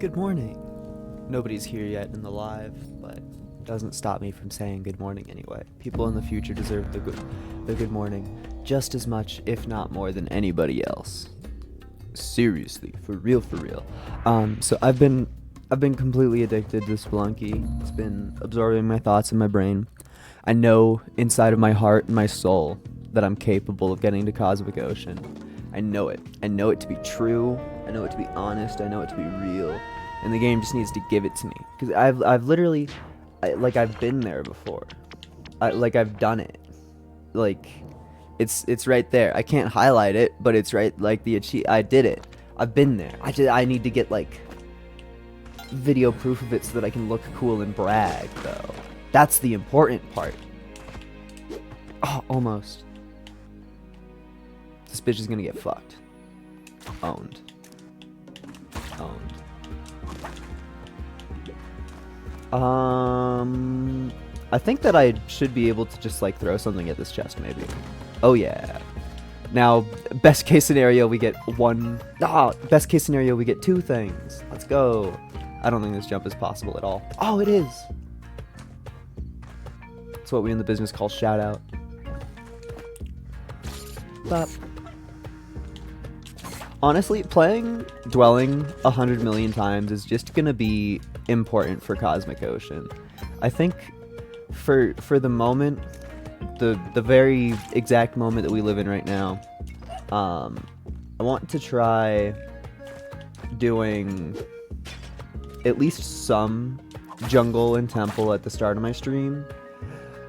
Good morning. Nobody's here yet in the live, but it doesn't stop me from saying good morning anyway. People in the future deserve the good morning just as much, if not more, than anybody else. Seriously, for real, for real. So I've been completely addicted to Spelunky. It's been absorbing my thoughts in my brain. I know inside of my heart and my soul that I'm capable of getting to Cosmic Ocean. I know it. I know it to be true. I know it to be honest. I know it to be real. And the game just needs to give it to me. Because I've literally, I've been there before. I've done it. Like, it's right there. I can't highlight it, but it's right, like, I did it. I've been there. I need to get, like, video proof of it so that I can look cool and brag, though. That's the important part. Oh, almost. This bitch is gonna get fucked. Owned. I think that I should be able to just, like, throw something at this chest, maybe. Oh, yeah. Now, best case scenario, we get one... best case scenario, we get two things. Let's go. I don't think this jump is possible at all. Oh, it is! It's what we in the business call shout out. Bop. Honestly, playing Dwelling 100 million times is just gonna be important for Cosmic Ocean. I think for the moment, the very exact moment that we live in right now, I want to try doing at least some jungle and temple at the start of my stream,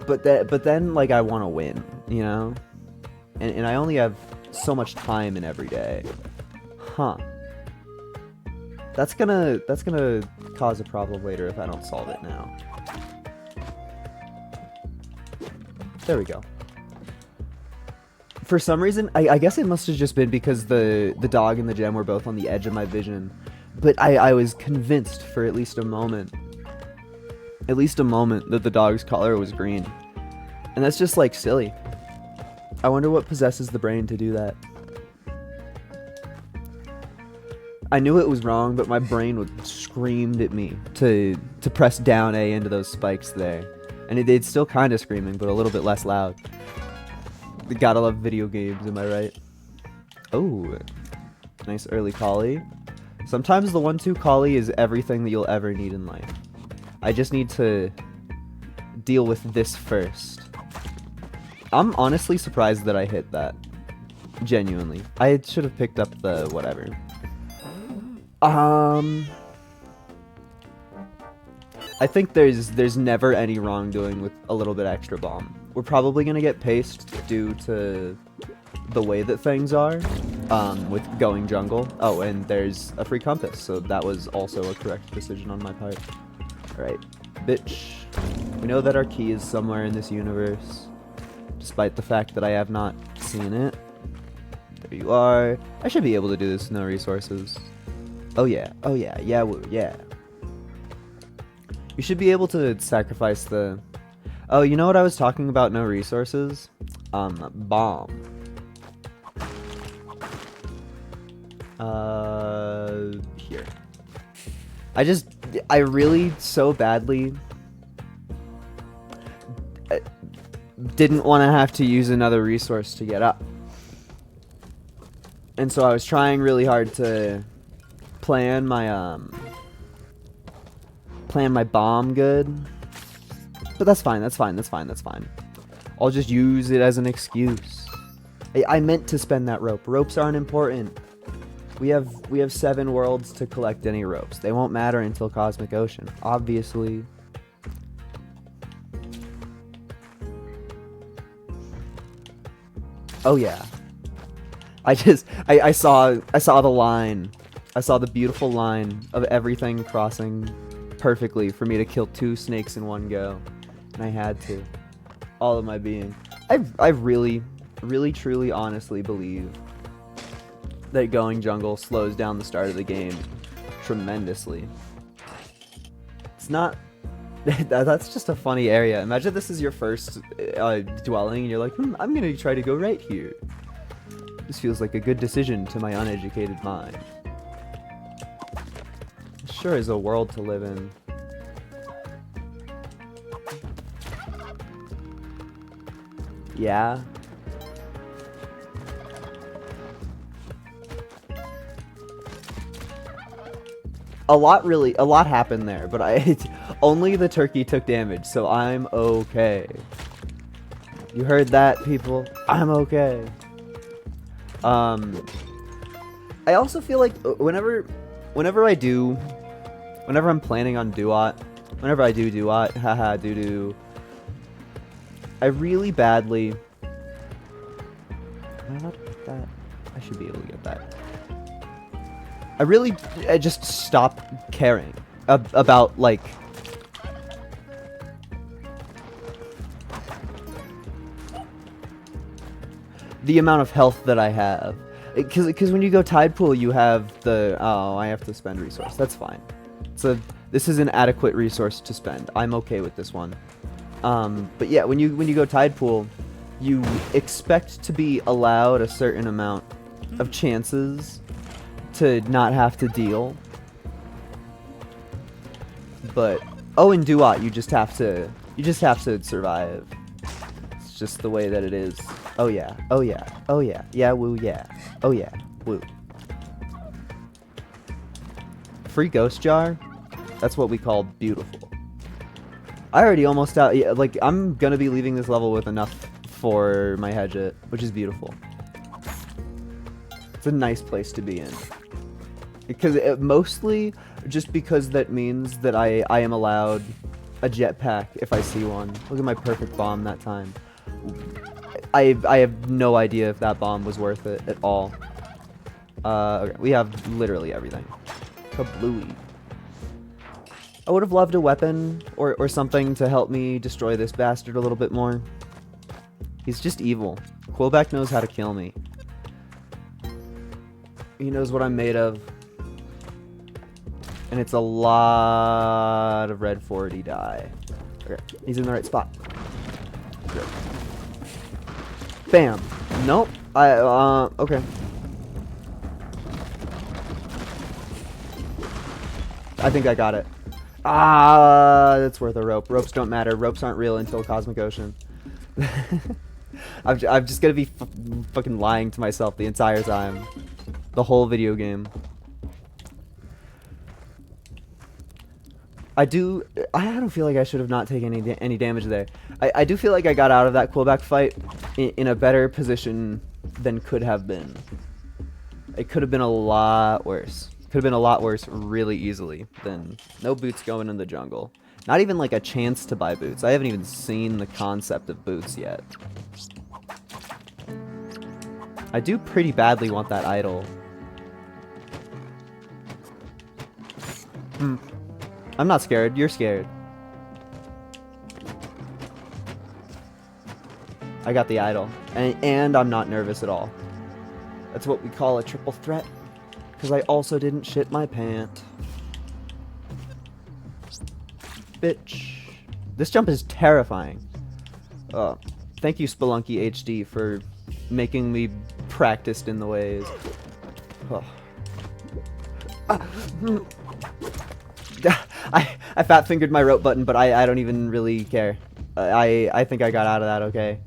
but then like I want to win, you know, and I only have so much time in every day. Huh. That's gonna cause a problem later if I don't solve it now. There we go. For some reason, I guess it must have just been because the dog and the gem were both on the edge of my vision. But I was convinced for at least a moment that the dog's color was green. And that's just, like, silly. I wonder what possesses the brain to do that. I knew it was wrong, but my brain would screamed at me to press down A into those spikes there. And it's still kind of screaming, but a little bit less loud. Gotta love video games, am I right? Oh, nice early collie. Sometimes the 1-2 collie is everything that you'll ever need in life. I just need to deal with this first. I'm honestly surprised that I hit that. Genuinely. I should have picked up the whatever. I think there's never any wrongdoing with a little bit extra bomb. We're probably gonna get paced due to the way that things are, with going jungle. Oh, and there's a free compass, so that was also a correct decision on my part. Alright, bitch. We know that our key is somewhere in this universe, despite the fact that I have not seen it. There you are. I should be able to do this with no resources. Oh yeah, yeah, yeah. You should be able to sacrifice the... Oh, you know what I was talking about, no resources? Bomb. Here. I really so badly didn't want to have to use another resource to get up. And so I was trying really hard to plan my bomb good. But that's fine, that's fine. I'll just use it as an excuse. I meant to spend that rope. Ropes aren't important. We have 7 worlds to collect any ropes. They won't matter until Cosmic Ocean, obviously. Oh yeah. I saw the line. I saw the beautiful line of everything crossing perfectly for me to kill 2 snakes in one go. And I had to. All of my being. I really, truly, honestly believe that going jungle slows down the start of the game tremendously. It's not... That's just a funny area. Imagine this is your first dwelling and you're like, I'm gonna try to go right here. This feels like a good decision to my uneducated mind. sure is a world to live in. Yeah. A lot happened there, but only the turkey took damage, so I'm okay. You heard that, people? I'm okay. I also feel like whenever I'm planning on duot, whenever I do duot, haha, doo-doo, I really badly... Am I allowed to get that? I should be able to get that. I just stop caring about, like... the amount of health that I have. Because when you go Tide Pool, you have the... Oh, I have to spend resource. That's fine. So this is an adequate resource to spend. I'm okay with this one. But yeah, when you go Tide Pool, you expect to be allowed a certain amount of chances to not have to deal. But in Duat, you just have to survive. It's just the way that it is. Oh yeah, oh yeah, oh yeah, yeah woo yeah, oh yeah, woo. Free ghost jar? That's what we call beautiful. I already almost out. Yeah, like I'm gonna be leaving this level with enough for my Hedget, which is beautiful. It's a nice place to be in. Because mostly just because that means that I am allowed a jetpack if I see one. Look at my perfect bomb that time. I have no idea if that bomb was worth it at all. Okay, we have literally everything. Kablooey. I would have loved a weapon or something to help me destroy this bastard a little bit more. He's just evil. Quillback knows how to kill me. He knows what I'm made of. And it's a lot of red 40 die. Okay, he's in the right spot. Good. Bam. Nope. Okay. I think I got it. Ah, that's worth a rope. Ropes don't matter. Ropes aren't real until Cosmic Ocean. I'm just gonna be fucking lying to myself the entire time. The whole video game. I don't feel like I should have not taken any damage there. I do feel like I got out of that Quillback fight in a better position than could have been. It could have been a lot worse. Could have been a lot worse really easily than no boots going in the jungle. Not even like a chance to buy boots. I haven't even seen the concept of boots yet. I do pretty badly want that idol. I'm not scared. You're scared. I got the idol. And I'm not nervous at all. That's what we call a triple threat. Because I also didn't shit my pant. Bitch. This jump is terrifying. Thank you, Spelunky HD, for making me practiced in the ways. Oh. I fat fingered my rope button, but I don't even really care. I think I got out of that okay.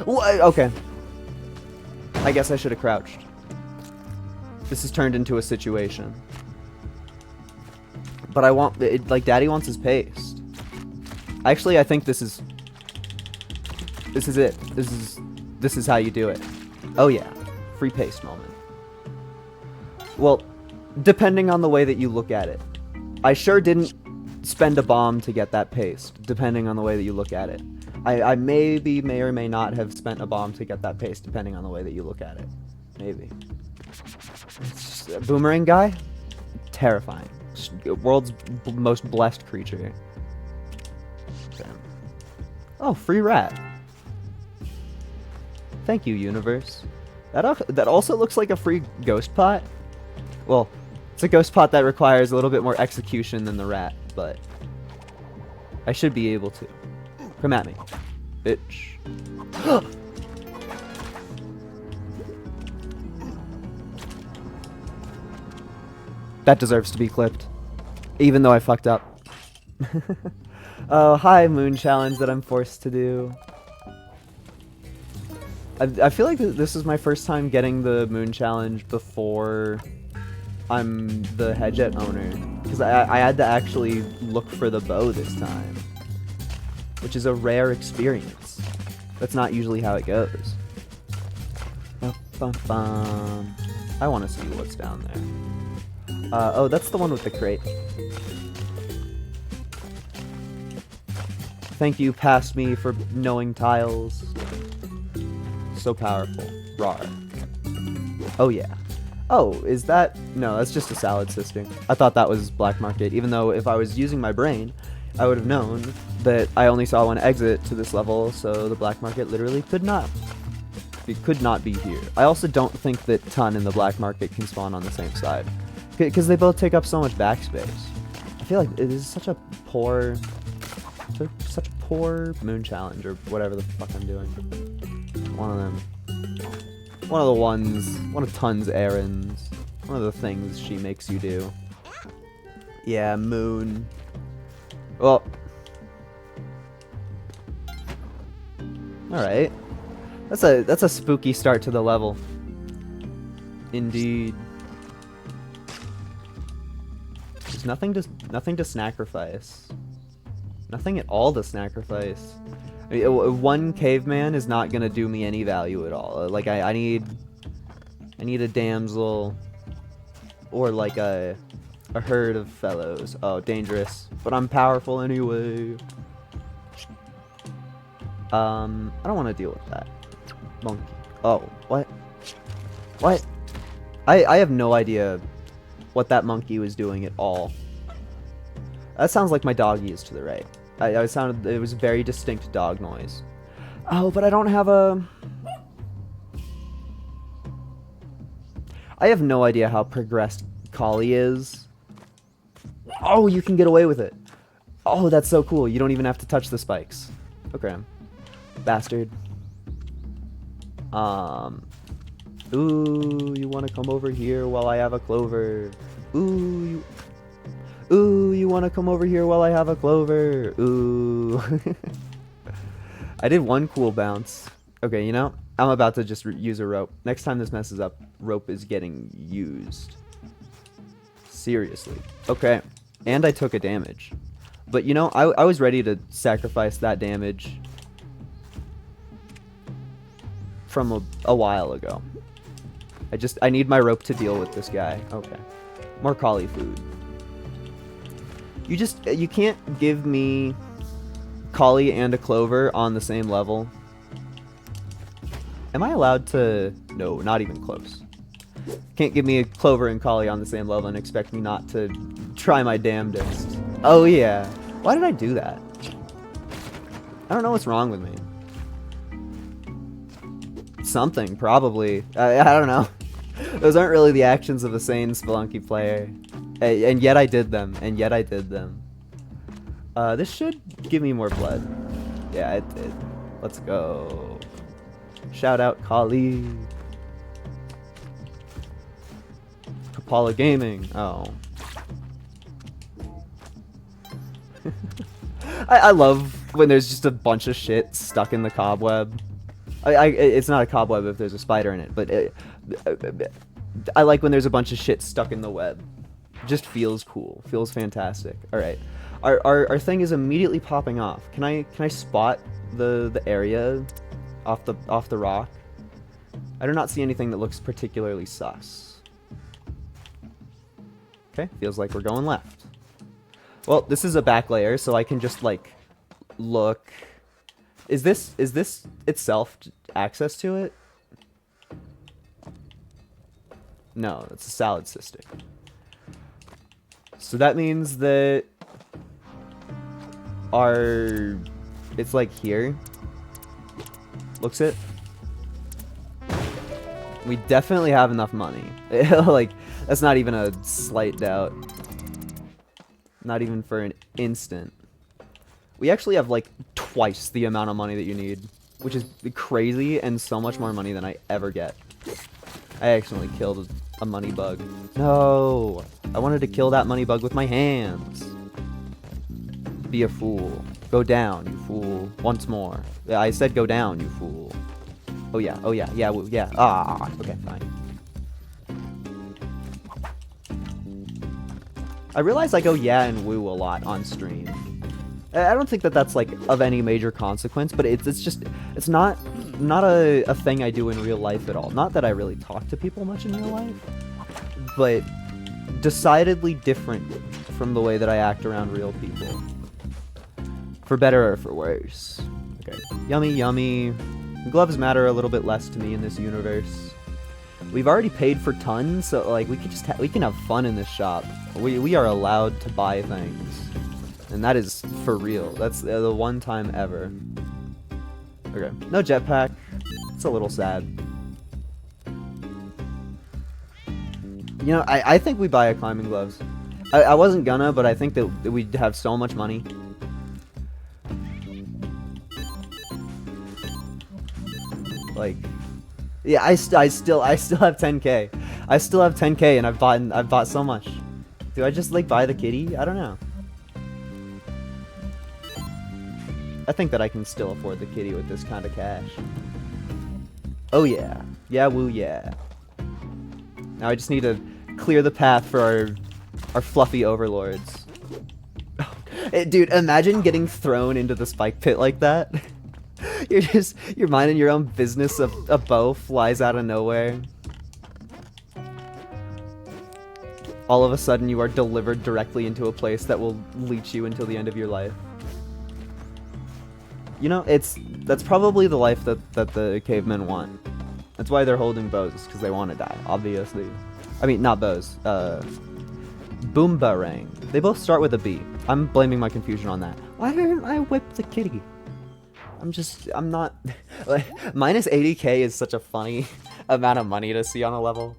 Okay. I guess I should have crouched. This has turned into a situation. But I want it, like Daddy wants his paste. Actually, I think this is it. This is how you do it. Oh yeah, free paste moment. Well, depending on the way that you look at it. I sure didn't spend a bomb to get that paste, depending on the way that you look at it. I may or may not have spent a bomb to get that paste, depending on the way that you look at it. Maybe. It's just a boomerang guy? Terrifying. Just world's most blessed creature. Damn. Oh, free rat. Thank you, universe. That also looks like a free ghost pot. Well, it's a ghost pot that requires a little bit more execution than the rat, but I should be able to. Come at me, bitch. That deserves to be clipped. Even though I fucked up. Oh, hi, moon challenge that I'm forced to do. I feel like this is my first time getting the moon challenge before I'm the Hedget owner. Because I had to actually look for the bow this time. Which is a rare experience. That's not usually how it goes. Bum. I want to see what's down there. Oh, that's the one with the crate. Thank you, past me, for knowing tiles. So powerful. Rawr. Oh, yeah. Oh, is that... No, that's just a salad sister. I thought that was black market, even though if I was using my brain, I would have known that I only saw one exit to this level, so the black market literally could not. It could not be here. I also don't think that Ton and the black market can spawn on the same side, because they both take up so much backspace. I feel like it is such a poor... such a poor moon challenge, or whatever the fuck I'm doing. One of them. One of Ton's errands. One of the things she makes you do. Yeah, moon. Well. Alright. That's a spooky start to the level. Indeed. There's nothing to sacrifice. Nothing at all to sacrifice. I mean, one caveman is not gonna do me any value at all. Like I need a damsel, or like a herd of fellows. Oh, dangerous. But I'm powerful anyway. I don't want to deal with that. Monkey. Oh, what? What? I have no idea what that monkey was doing at all. That sounds like my doggy is to the right. It was a very distinct dog noise. Oh, but I don't have a... I have no idea how progressed Collie is. Oh, you can get away with it. Oh, that's so cool. You don't even have to touch the spikes. Okay. Bastard. Ooh, you want to come over here while I have a clover. Ooh, you want to come over here while I have a clover. Ooh. I did one cool bounce. Okay, you know, I'm about to just use a rope. Next time this messes up, rope is getting used. Seriously. Okay. And I took a damage. But, you know, I was ready to sacrifice that damage from a while ago. I need my rope to deal with this guy. Okay. More collie food. You can't give me collie and a clover on the same level. Am I allowed to... No, not even close. Can't give me a clover and collie on the same level and expect me not to try my damnedest. Oh yeah. Why did I do that? I don't know what's wrong with me. Something, probably. I don't know. Those aren't really the actions of a sane Spelunky player. And yet I did them. And yet I did them. This should give me more blood. Yeah, it did. Let's go. Shout out Kali. Kapala Gaming. Oh. I love when there's just a bunch of shit stuck in the cobweb. It's not a cobweb if there's a spider in it, but I like when there's a bunch of shit stuck in the web. Just feels cool. Feels fantastic. All right, our thing is immediately popping off. Can I spot the area off the rock? I do not see anything that looks particularly sus. Okay, feels like we're going left. Well, this is a back layer, so I can just like look. Is this itself access to it? No, it's a salad sister. So that means that it's like here. Looks it. We definitely have enough money. Like, that's not even a slight doubt. Not even for an instant. We actually have like twice the amount of money that you need, which is crazy and so much more money than I ever get. I accidentally killed a money bug. No. I wanted to kill that money bug with my hands. Be a fool. Go down, you fool. Once more. I said go down, you fool. Oh yeah, yeah. Ah, okay, fine. I realize I go yeah and woo a lot on stream. I don't think that that's like of any major consequence, but it's not a thing I do in real life at all. Not that I really talk to people much in real life, but decidedly different from the way that I act around real people. For better or for worse. Okay. Yummy, yummy. Gloves matter a little bit less to me in this universe. We've already paid for tons, so like we can have fun in this shop. We are allowed to buy things, and that is for real. That's the one time ever. Okay, no jetpack. It's a little sad. You know, I think we buy a climbing gloves. I wasn't gonna, but I think that we'd have so much money. Like, yeah, I still have 10K. I still have 10K, and I've bought so much. Do I just like buy the kitty? I don't know. I think that I can still afford the kitty with this kind of cash. Oh yeah, yeah, woo yeah. Now I just need to clear the path for our fluffy overlords. Dude, imagine getting thrown into the spike pit like that. You're minding your own business, a bow flies out of nowhere. All of a sudden you are delivered directly into a place that will leech you until the end of your life. You know, that's probably the life that the cavemen want. That's why they're holding bows, because they want to die, obviously. I mean, not bows. Boomerang. They both start with a B. I'm blaming my confusion on that. Why didn't I whip the kitty? I'm not... like, minus 80K is such a funny amount of money to see on a level.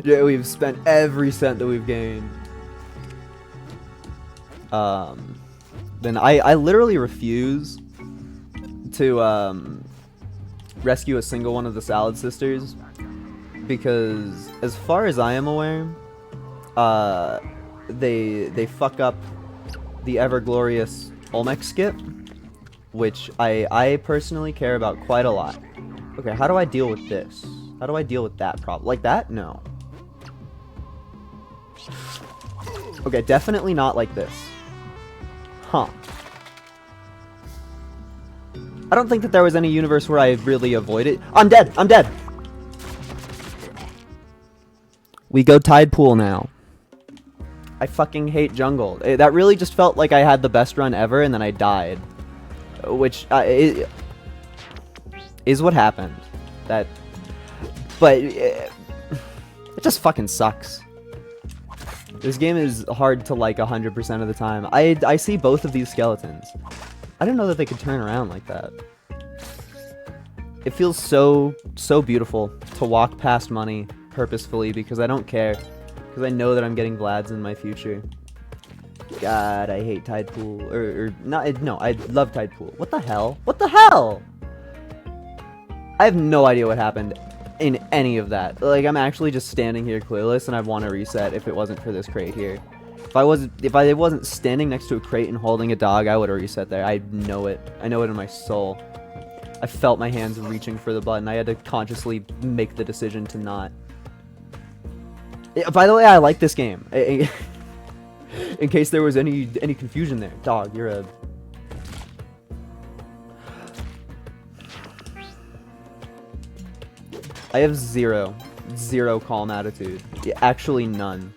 Yeah, we've spent every cent that we've gained. Then I literally refuse to rescue a single one of the Salad Sisters, because as far as I am aware, they fuck up the ever glorious Olmec skip, which I personally care about quite a lot. Okay, how do I deal with this? How do I deal with that problem? Like that? No. Okay, definitely not like this. Huh. I don't think that there was any universe where I really avoided. I'm dead! I'm dead! We go tide pool now. I fucking hate jungle. That really just felt like I had the best run ever and then I died. Which is what happened. But it just fucking sucks. This game is hard to like 100% of the time. I see both of these skeletons. I didn't know that they could turn around like that. It feels so beautiful to walk past money purposefully because I don't care. Because I know that I'm getting Vlads in my future. God, I hate tide pool. No, I love tide pool. What the hell? What the hell? I have no idea what happened in any of that. Like, I'm actually just standing here clueless, and I'd want to reset if it wasn't for this crate here. If I wasn't standing next to a crate and holding a dog, I would have reset there. I know it. I know it in my soul. I felt my hands reaching for the button. I had to consciously make the decision to not. By the way, I like this game. In case there was any confusion there. Dog, you're a... I have zero calm attitude. Actually none.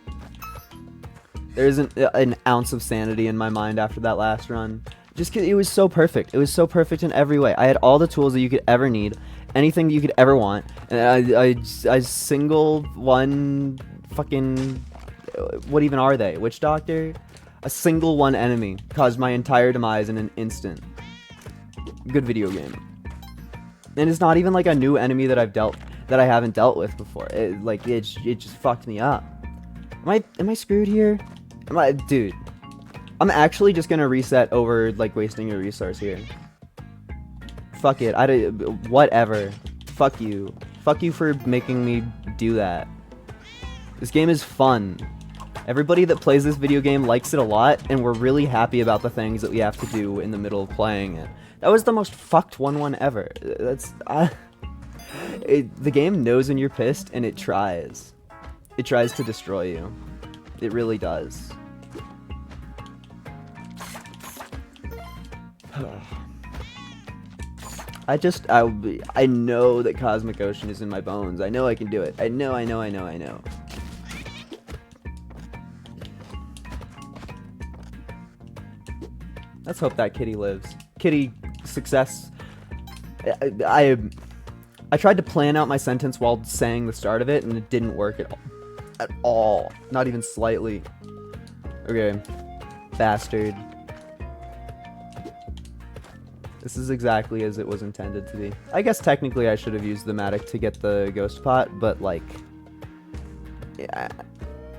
There isn't an ounce of sanity in my mind after that last run. Just 'cause it was so perfect. It was so perfect in every way. I had all the tools that you could ever need. Anything you could ever want. And I single one fucking... What even are they? Witch Doctor? A single one enemy caused my entire demise in an instant. Good video game. And it's not even like a new enemy that I haven't dealt with before. It just fucked me up. Am I screwed here? Dude. I'm actually just gonna reset over like wasting a resource here. Fuck it. Whatever. Fuck you. Fuck you for making me do that. This game is fun. Everybody that plays this video game likes it a lot, and we're really happy about the things that we have to do in the middle of playing it. That was the most fucked 1-1 ever. The game knows when you're pissed, and it tries. It tries to destroy you. It really does. I know that Cosmic Ocean is in my bones. I know I can do it. I know. Let's hope that kitty lives. Kitty, success. I tried to plan out my sentence while saying the start of it, and it didn't work at all. At all. Not even slightly. Okay. Bastard. This is exactly as it was intended to be. I guess technically I should have used the Matic to get the ghost pot, but like, yeah,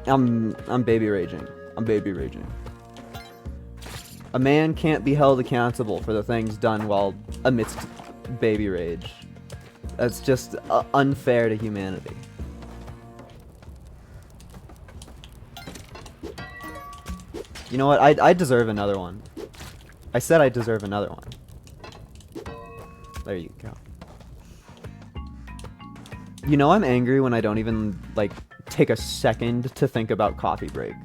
I'm baby raging. I'm baby raging. A man can't be held accountable for the things done while amidst baby rage. That's just unfair to humanity. You know what? I deserve another one. I said I deserve another one. There you go. You know I'm angry when I don't even, like, take a second to think about coffee break.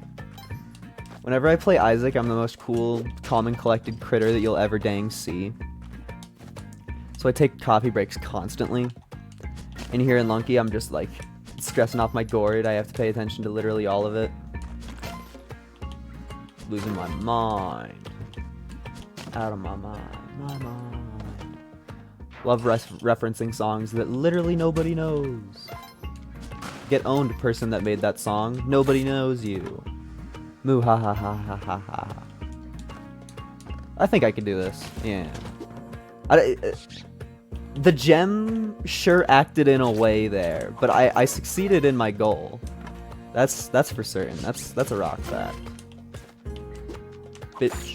Whenever I play Isaac, I'm the most cool, calm, and collected critter that you'll ever dang see. So I take coffee breaks constantly. And here in Lunky, I'm just, like, stressing off my gourd. I have to pay attention to literally all of it. Losing my mind. Out of my mind. My mind. Love referencing songs that literally nobody knows. Get owned, person that made that song. Nobody knows you. Moo ha ha ha ha ha ha. I think I can do this. Yeah. The gem sure acted in a way there, but I succeeded in my goal. That's for certain. That's a rock fact. Bitch.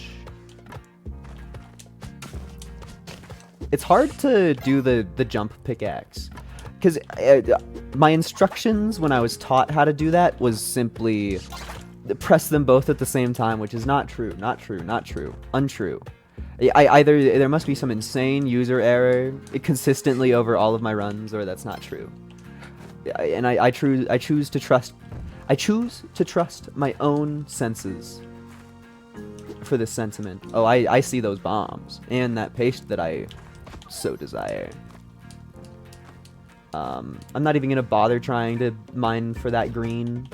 It's hard to do the jump pickaxe, because my instructions when I was taught how to do that was simply press them both at the same time, which is not true, untrue. Either there must be some insane user error consistently over all of my runs, or that's not true. And I choose to trust my own senses for this sentiment. Oh, I see those bombs and that paste that I so desire. I'm not even gonna bother trying to mine for that green.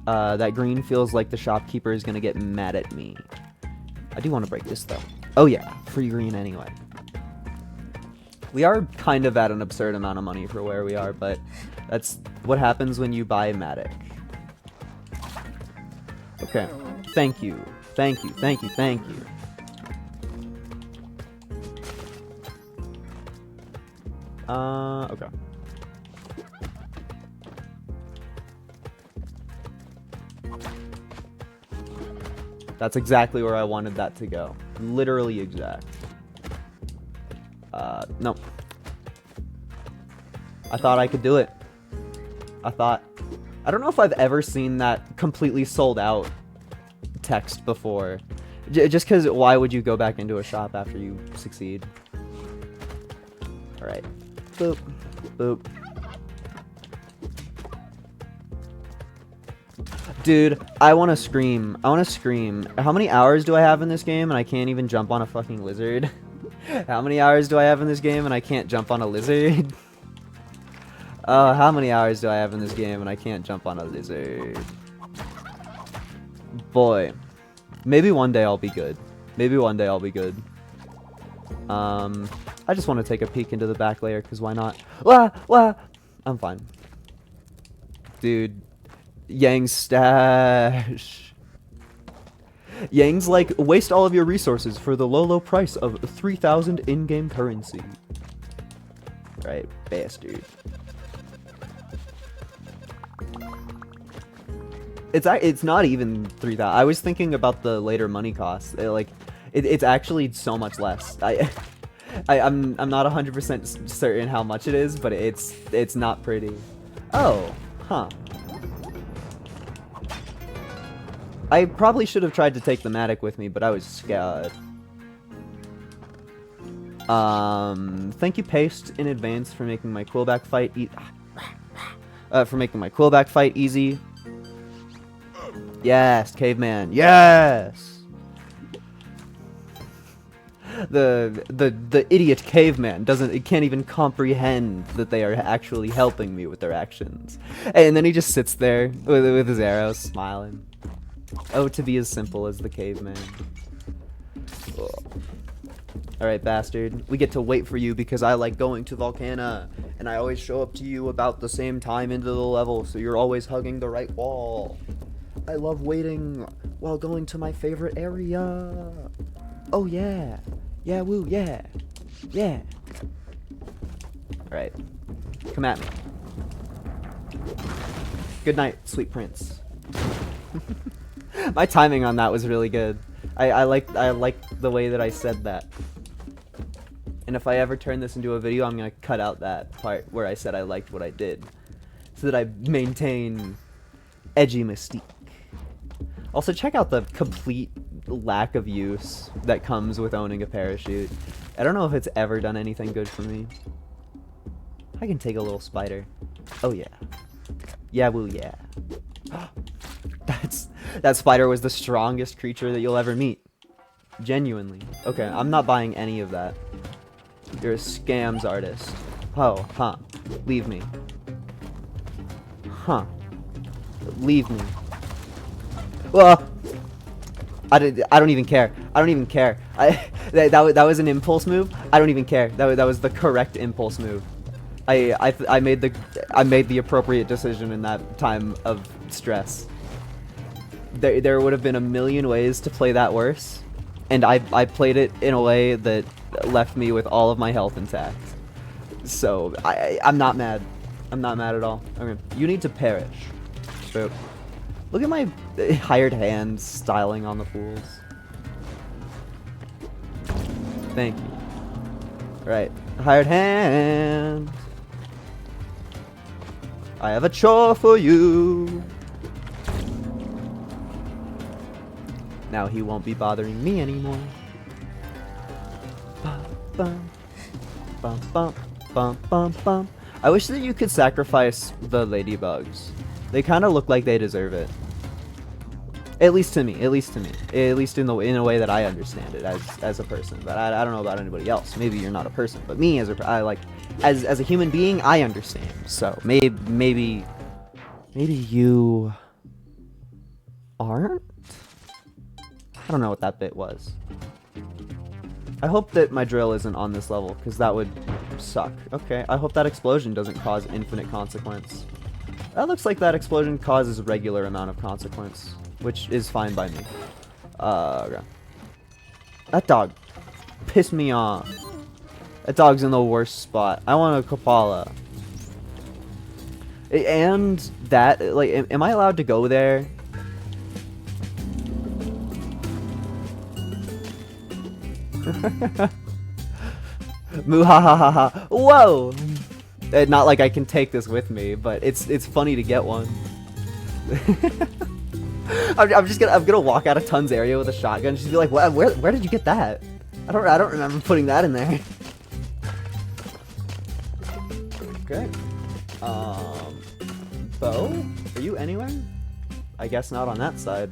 That green feels like the shopkeeper is gonna get mad at me. I do want to break this though. Oh yeah, free green anyway. We are kind of at an absurd amount of money for where we are, but that's what happens when you buy Matic. Okay, thank you. Okay. That's exactly where I wanted that to go. Literally exact. No. I thought I could do it. I don't know if I've ever seen that completely sold out text before. Just because why would you go back into a shop after you succeed? Alright. Boop. Boop. Dude, I want to scream. How many hours do I have in this game and I can't even jump on a fucking lizard? How many hours do I have in this game and I can't jump on a lizard? How many hours do I have in this game and I can't jump on a lizard? Boy. Maybe one day I'll be good. I just want to take a peek into the back layer, because why not? Wah! I'm fine. Dude. Yang's stash. Yang's like, waste all of your resources for the low price of 3,000 in-game currency. Right, bastard. It's not even 3,000. I was thinking about the later money costs. It's actually so much less. I'm not 100% certain how much it is, but it's not pretty. Oh, huh. I probably should have tried to take the Matic with me, but I was scared. Thank you, Paste, in advance for making my Quillback fight easy. Yes, caveman. Yes. The idiot caveman can't even comprehend that they are actually helping me with their actions. And then he just sits there with his arrows, smiling. Oh, to be as simple as the caveman. Alright, bastard. We get to wait for you because I like going to Volcana. And I always show up to you about the same time into the level, so you're always hugging the right wall. I love waiting while going to my favorite area. Oh, yeah. Yeah, woo, yeah. Yeah. Alright. Come at me. Good night, sweet prince. My timing on that was really good. I like the way that I said that. And if I ever turn this into a video, I'm gonna cut out that part where I said I liked what I did, so that I maintain edgy mystique. Also, check out the complete lack of use that comes with owning a parachute. I don't know if it's ever done anything good for me. I can take a little spider. Oh yeah. Yeah, woo, yeah. That spider was the strongest creature that you'll ever meet. Genuinely. Okay, I'm not buying any of that. You're a scams artist. Oh, huh. Leave me. Huh. Leave me. Well, I don't even care. I don't even care. That was an impulse move. I don't even care. That was the correct impulse move. I made the appropriate decision in that time of stress. There would have been a million ways to play that worse, and I played it in a way that left me with all of my health intact. So I'm not mad. I'm not mad at all. Okay, you need to perish. So, look at my hired hand styling on the fools. Thank you. Right, hired hand. I have a chore for you. Now he won't be bothering me anymore. Bum, bum, bum, bum, bum, bum, bum. I wish that you could sacrifice the ladybugs. They kind of look like they deserve it. At least to me. At least to me. At least in a way that I understand it as a person. But I don't know about anybody else. Maybe you're not a person, but me as a human being, I understand. So maybe you aren't. I don't know what that bit was. I hope that my drill isn't on this level, because that would suck. Okay, I hope that explosion doesn't cause infinite consequence. That looks like that explosion causes a regular amount of consequence, which is fine by me. Okay. That dog pissed me off. That dog's in the worst spot. I want a Kapala. And that, like, am I allowed to go there? Muhahaha. Whoa! Not like I can take this with me, but it's funny to get one. I'm gonna walk out of Tun's area with a shotgun. She's be like, where did you get that? I don't remember putting that in there. Okay. Bo? Are you anywhere? I guess not on that side.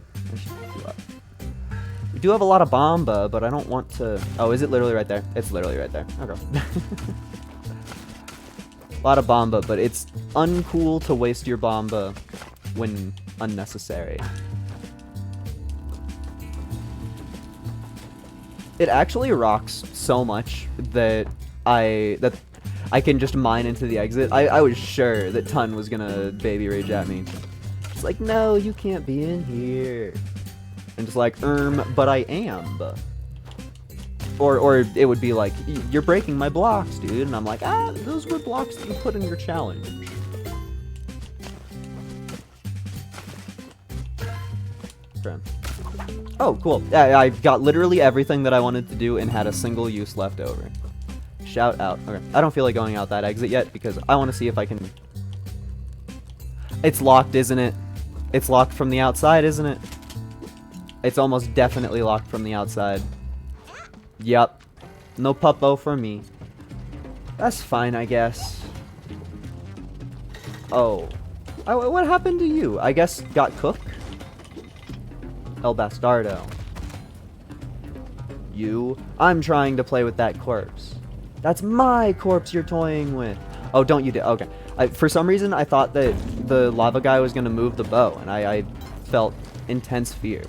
We do have a lot of Bomba, but I don't want to... Oh, is it literally right there? It's literally right there. Okay. A lot of Bomba, but it's uncool to waste your Bomba when unnecessary. It actually rocks so much that I can just mine into the exit. I was sure that Tun was gonna baby rage at me. It's like, no, you can't be in here. And just like, but I am. Or it would be like, you're breaking my blocks, dude. And I'm like, those were blocks that you put in your challenge. Okay. Oh, cool. Yeah, I got literally everything that I wanted to do and had a single use left over. Shout out. Okay. I don't feel like going out that exit yet because I want to see if I can... It's locked, isn't it? It's locked from the outside, isn't it? It's almost definitely locked from the outside. Yup. No puppo for me. That's fine, I guess. Oh. What happened to you? I guess got cooked? El Bastardo. You? I'm trying to play with that corpse. That's my corpse you're toying with. Oh, don't you do... Okay. For some reason, I thought that the lava guy was going to move the bow, and I felt intense fear.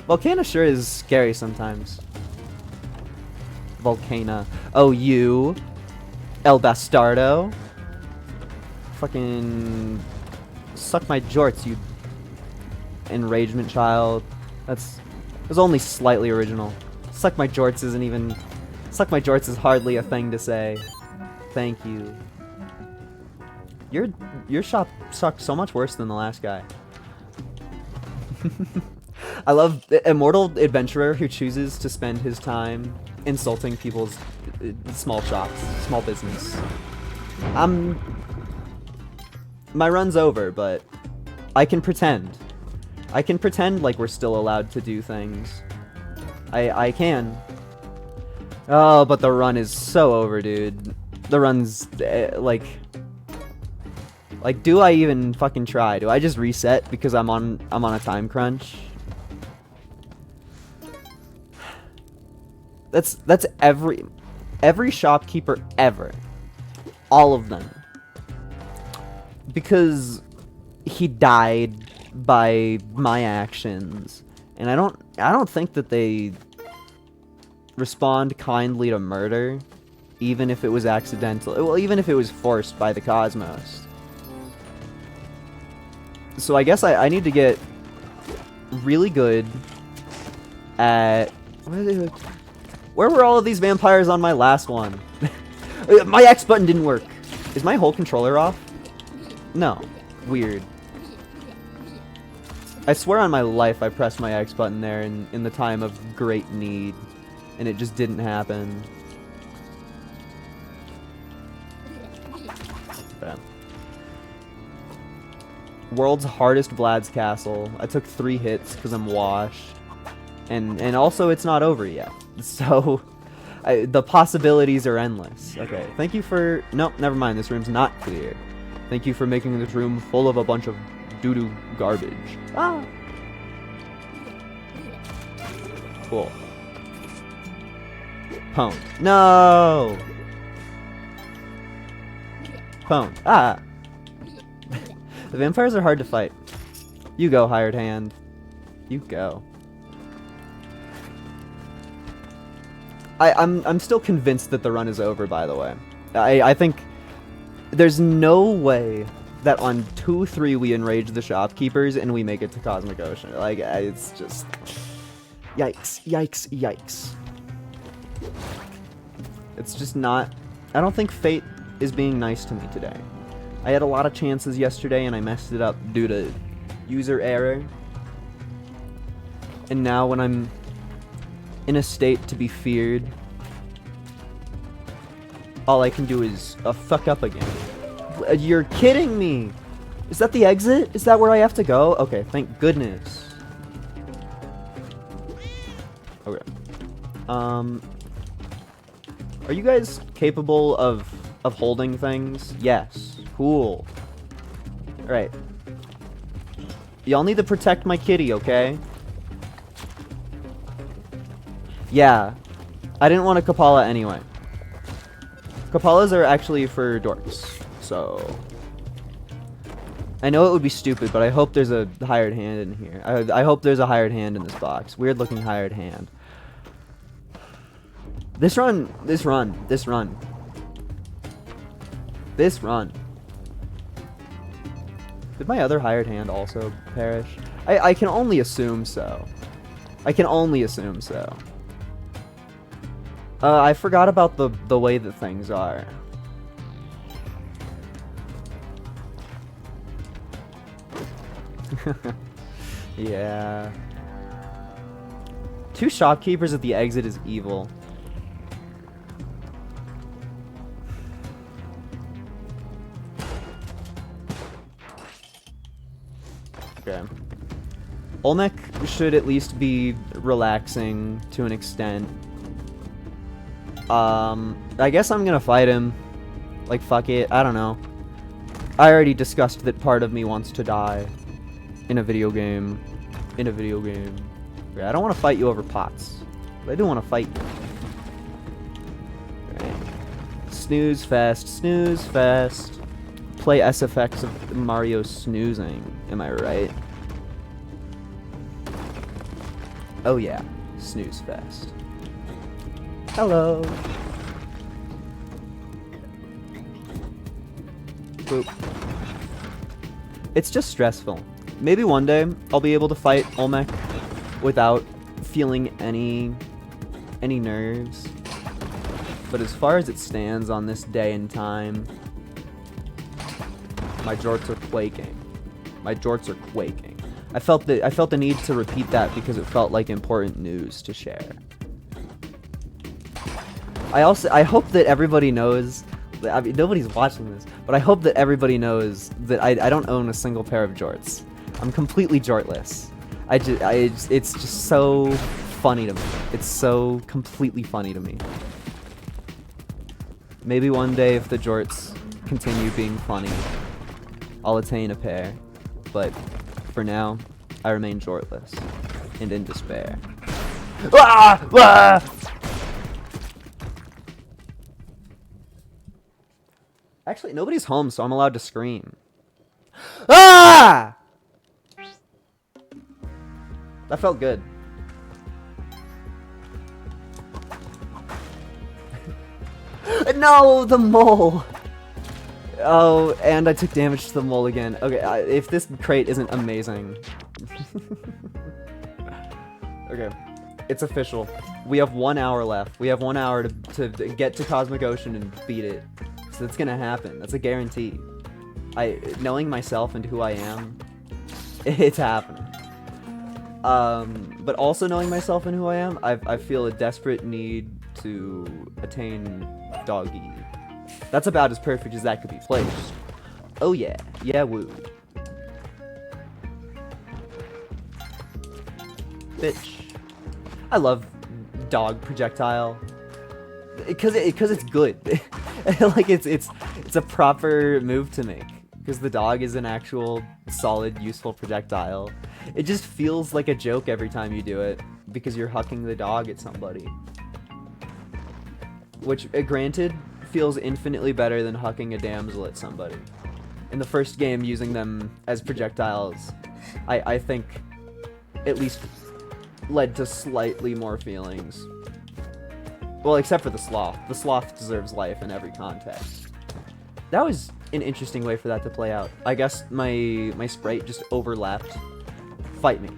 Volcana sure is scary sometimes. Volcana. Oh, you. El Bastardo. Fucking... Suck my jorts, you enragement child. That's only slightly original. Suck my jorts isn't even... Suck my jorts is hardly a thing to say. Thank you. Your shop sucked so much worse than the last guy. I love Immortal Adventurer who chooses to spend his time insulting people's small shops, small business. My run's over, but I can pretend. I can pretend like we're still allowed to do things. I can. Oh, but the run is so over, dude. The run's like, do I even fucking try? Do I just reset because I'm on a time crunch? That's every shopkeeper ever. All of them. Because he died by my actions. And I don't think that they respond kindly to murder, even if it was accidental. Well, even if it was forced by the cosmos. So I guess I need to get really good at... Where were all of these vampires on my last one? My X button didn't work. Is my whole controller off? No. Weird. I swear on my life I pressed my X button there in the time of great need. And it just didn't happen. Okay. World's hardest Vlad's Castle. I took 3 hits because I'm washed. And also it's not over yet. So the possibilities are endless. Okay, thank you for... Nope, never mind. This room's not clear. Thank you for making this room full of a bunch of doo-doo garbage. Ah! Cool. Pwn. No! Pwn. Ah! The vampires are hard to fight. You go, hired hand. You go. I'm still convinced that the run is over, by the way. I think there's no way that on 2-3 we enrage the shopkeepers and we make it to Cosmic Ocean. Like, it's just... Yikes, yikes, yikes. It's just not... I don't think fate is being nice to me today. I had a lot of chances yesterday and I messed it up due to user error. And now when I'm in a state to be feared, all I can do is fuck up again. You're kidding me! Is that the exit? Is that where I have to go? Okay, thank goodness. Okay. Are you guys capable of holding things? Yes. Cool. Alright. Y'all need to protect my kitty, okay? Yeah. I didn't want a Kapala anyway. Kapalas are actually for dorks, so... I know it would be stupid, but I hope there's a hired hand in here. I hope there's a hired hand in this box. Weird looking hired hand. This run. Did my other hired hand also perish? I can only assume so. I forgot about the way that things are. Yeah. 2 shopkeepers at the exit is evil. Okay. Olmec should at least be relaxing to an extent. I guess I'm gonna fight him. Like, fuck it. I don't know. I already discussed that part of me wants to die. In a video game. In a video game. Yeah, I don't want to fight you over pots. But I do want to fight you. Right. Snooze fest. Snooze fest. Play SFX of Mario snoozing. Am I right? Oh yeah. Snooze fest. Hello. Boop. It's just stressful. Maybe one day I'll be able to fight Olmec without feeling any nerves. But as far as it stands on this day and time, my jorts are quaking. My jorts are quaking. I felt the need to repeat that because it felt like important news to share. I hope that everybody knows. I mean, nobody's watching this, but I hope that everybody knows that I don't own a single pair of jorts. I'm completely jortless. It's just so funny to me. It's so completely funny to me. Maybe one day, if the jorts continue being funny, I'll attain a pair. But for now, I remain jortless and in despair. Ah! Ah! Actually, nobody's home, so I'm allowed to scream. Ah! That felt good. No, the mole! Oh, and I took damage to the mole again. Okay, if this crate isn't amazing. Okay, it's official. We have 1 hour left. We have 1 hour to get to Cosmic Ocean and beat it. So that's gonna happen. That's a guarantee. Knowing myself and who I am, it's happening. But also knowing myself and who I am, I feel a desperate need to attain doggy. That's about as perfect as that could be placed. Oh yeah. Yeah, woo. Bitch. I love dog projectile. Because it's good. Like it's a proper move to make. Because the dog is an actual solid, useful projectile. It just feels like a joke every time you do it. Because you're hucking the dog at somebody. Which, granted, feels infinitely better than hucking a damsel at somebody. In the first game, using them as projectiles, I think, at least led to slightly more feelings. Well, except for the sloth. The sloth deserves life in every context. That was an interesting way for that to play out. I guess my sprite just overlapped. Fight me.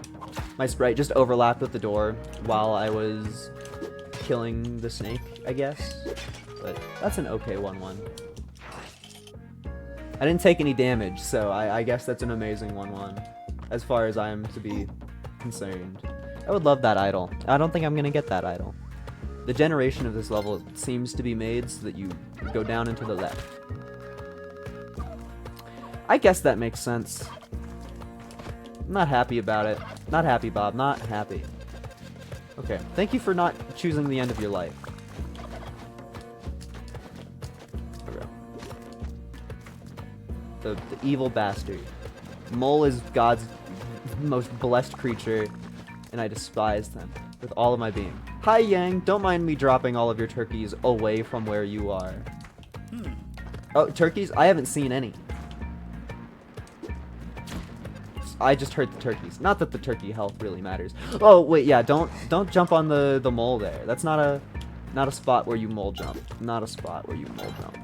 My sprite just overlapped with the door while I was killing the snake, I guess. But that's an okay 1-1. I didn't take any damage, so I guess that's an amazing 1-1. As far as I am to be concerned. I would love that idol. I don't think I'm gonna get that idol. The generation of this level seems to be made so that you go down and to the left. I guess that makes sense. I'm not happy about it. Not happy, Bob. Not happy. Okay. Thank you for not choosing the end of your life. Okay. The evil bastard. Mole is God's most blessed creature, and I despise them with all of my being. Hi, Yang. Don't mind me dropping all of your turkeys away from where you are. Oh, turkeys? I haven't seen any. I just heard the turkeys. Not that the turkey health really matters. Oh wait, yeah. Don't jump on the mole there. That's not a spot where you mole jump. Not a spot where you mole jump.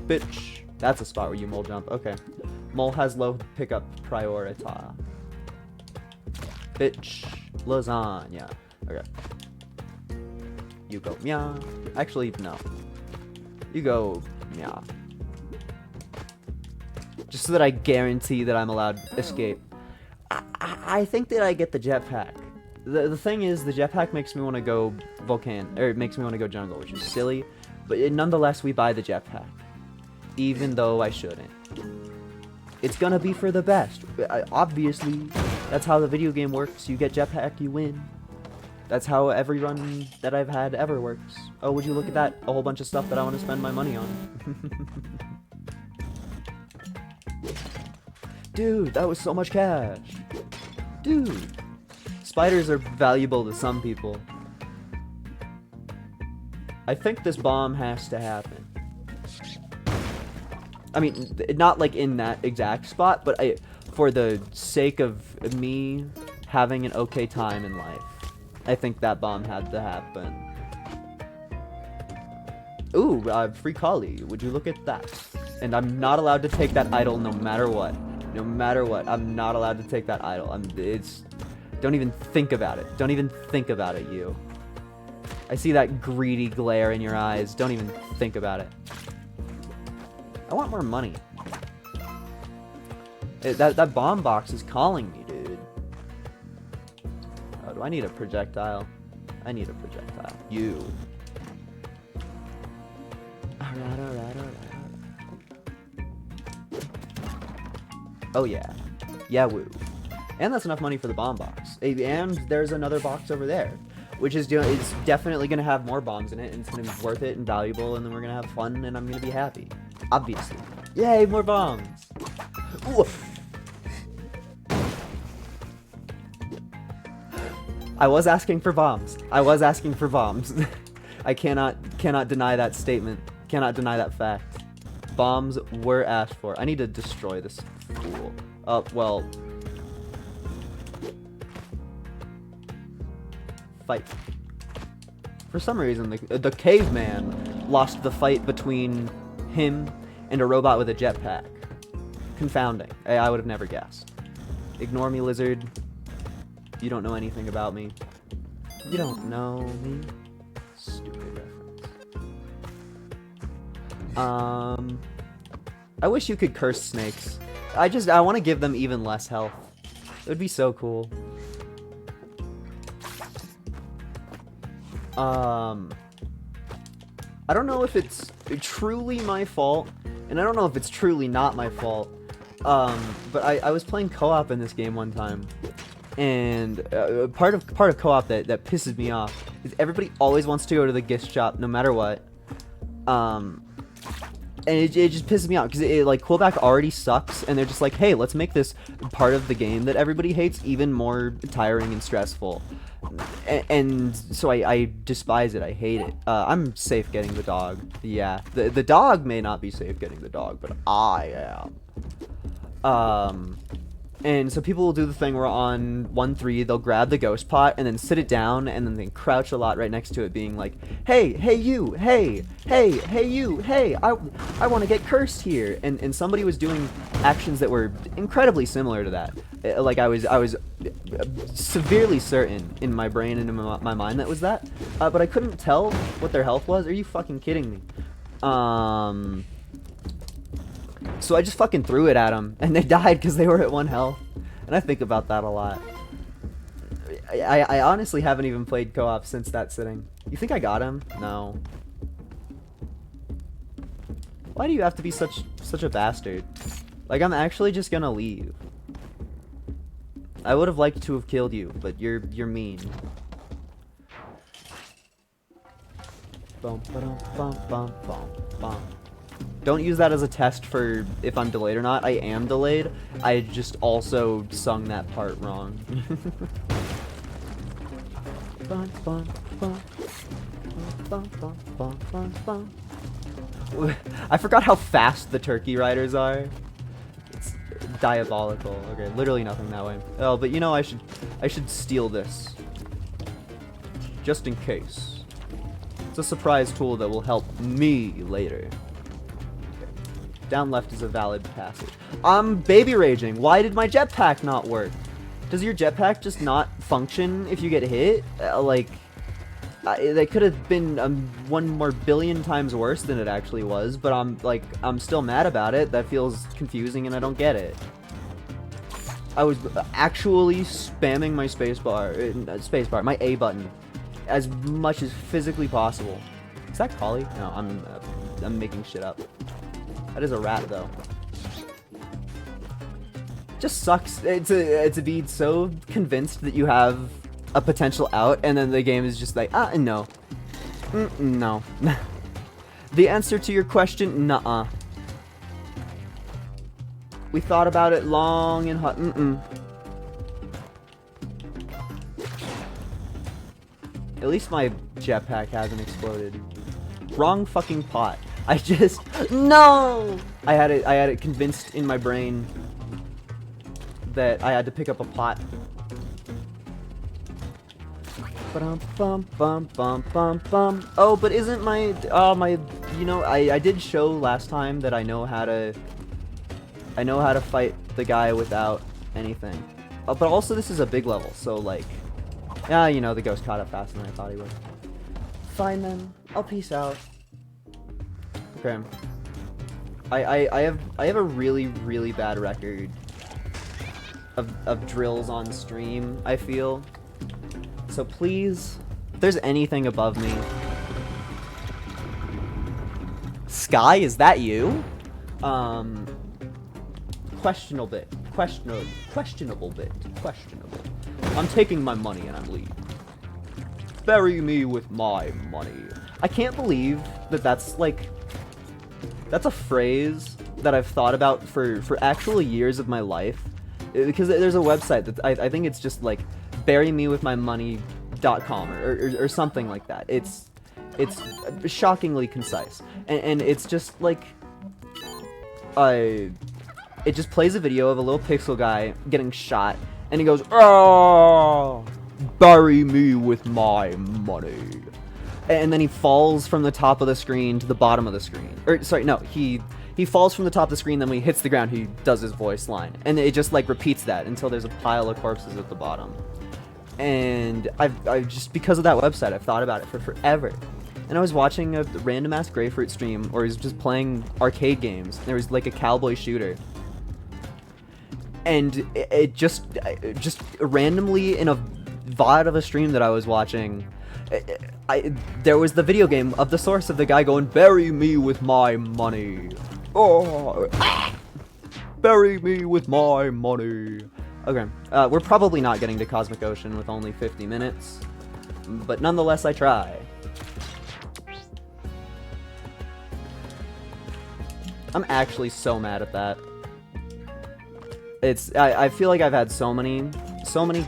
Bitch. That's a spot where you mole jump. Okay. Mole has low pickup priority. Bitch. Lasagna. Okay. You go meow. Actually, no. You go meow. Just so that I guarantee that I'm allowed to escape. I think that I get the jetpack. The thing is, the jetpack makes me want to go it makes me want to go jungle, which is silly, but nonetheless, we buy the jetpack, even though I shouldn't. It's gonna be for the best. Obviously, that's how the video game works. You get jetpack, you win. That's how every run that I've had ever works. Oh, would you look at that? A whole bunch of stuff that I want to spend my money on. Dude, that was so much cash. Dude. Spiders are valuable to some people. I think this bomb has to happen. I mean, not like in that exact spot, but for the sake of me having an okay time in life, I think that bomb had to happen. Ooh, free collie. Would you look at that? And I'm not allowed to take that idol no matter what. No matter what, I'm not allowed to take that idol. Don't even think about it. Don't even think about it, you. I see that greedy glare in your eyes. Don't even think about it. I want more money. That bomb box is calling me, dude. Oh, do I need a projectile? I need a projectile. You. Alright. Oh yeah. Yeah, woo. And that's enough money for the bomb box. And there's another box over there, which is it's definitely gonna have more bombs in it, and it's gonna be worth it and valuable, and then we're gonna have fun, and I'm gonna be happy. Obviously. Yay, more bombs! Ooh. I was asking for bombs. I was asking for bombs. I cannot deny that statement. Cannot deny that fact. Bombs were asked for. I need to destroy this fool. Well. Fight. For some reason, the caveman lost the fight between him and a robot with a jetpack. Confounding. I would have never guessed. Ignore me, lizard. You don't know anything about me. You don't know me. Stupid reference. I wish you could curse snakes. I want to give them even less health. It would be so cool. I don't know if it's truly my fault, and I don't know if it's truly not my fault, but I was playing co-op in this game one time, and part of co-op that pisses me off is everybody always wants to go to the gift shop no matter what, and it just pisses me off because like Quillback already sucks, and they're just like, hey, let's make this part of the game that everybody hates even more tiring and stressful. And so I despise it. I hate it. I'm safe getting the dog. Yeah, the dog may not be safe getting the dog, but I am. And so people will do the thing where on 1-3 they'll grab the ghost pot and then sit it down and then they crouch a lot right next to it, being like, hey you, hey you, hey, I want to get cursed here. And somebody was doing actions that were incredibly similar to that. Like I was severely certain in my brain and in my mind that was that, but I couldn't tell what their health was. Are you fucking kidding me? So I just fucking threw it at them, and they died because they were at 1 health. And I think about that a lot. I honestly haven't even played co-op since that sitting. You think I got him? No. Why do you have to be such a bastard? Like, I'm actually just gonna leave. I would have liked to have killed you, but you're mean. Bum, ba-dum, bum, bum, bum, bum. Don't use that as a test for if I'm delayed or not. I am delayed. I just also sung that part wrong. I forgot how fast the turkey riders are. It's diabolical. Okay, literally nothing that way. Oh, but you know, I should steal this. Just in case. It's a surprise tool that will help me later. Down left is a valid passage. I'm baby raging. Why did my jetpack not work? Does your jetpack just not function if you get hit? That could have been 1 more billion times worse than it actually was, but I'm still mad about it. That feels confusing and I don't get it. I was actually spamming my spacebar, my A button, as much as physically possible. Is that Collie? No, I'm making shit up. That is a rat, though. Just sucks. To be so convinced that you have a potential out, and then the game is just like, no. No. The answer to your question, nuh-uh. We thought about it long and hard. At least my jetpack hasn't exploded. Wrong fucking pot. No! I had it convinced in my brain that I had to pick up a pot. Oh, but isn't my you know, I did show last time that I know how to fight the guy without anything. But also this is a big level, so like, yeah, you know, the ghost caught up faster than I thought he would. Fine then, I'll peace out. Okay. I have a really bad record of drills on stream, I feel. So please, if there's anything above me. Sky, is that you? Questionable bit. I'm taking my money and I'm leaving. Bury me with my money. I can't believe that that's like, that's a phrase that I've thought about for actual years of my life. Because there's a website that I think it's just like burymewithmymoney.com or something like that. It's shockingly concise, and it's just like it just plays a video of a little pixel guy getting shot, and he goes, "Oh, bury me with my money," and then he falls from the top of the screen to the bottom of the screen. Or sorry, no, he falls from the top of the screen, then when he hits the ground, he does his voice line. And it just, like, repeats that until there's a pile of corpses at the bottom. And I've just, because of that website, I've thought about it for forever. And I was watching a random-ass Greyfruit stream, where he's just playing arcade games. There was, like, a cowboy shooter. And it just randomly in a VOD of a stream that I was watching, there was the video game of the source of the guy going, "Bury me with my money. Oh, bury me with my money." Okay, we're probably not getting to Cosmic Ocean with only 50 minutes, but nonetheless, I try. I'm actually so mad at that. I feel like I've had so many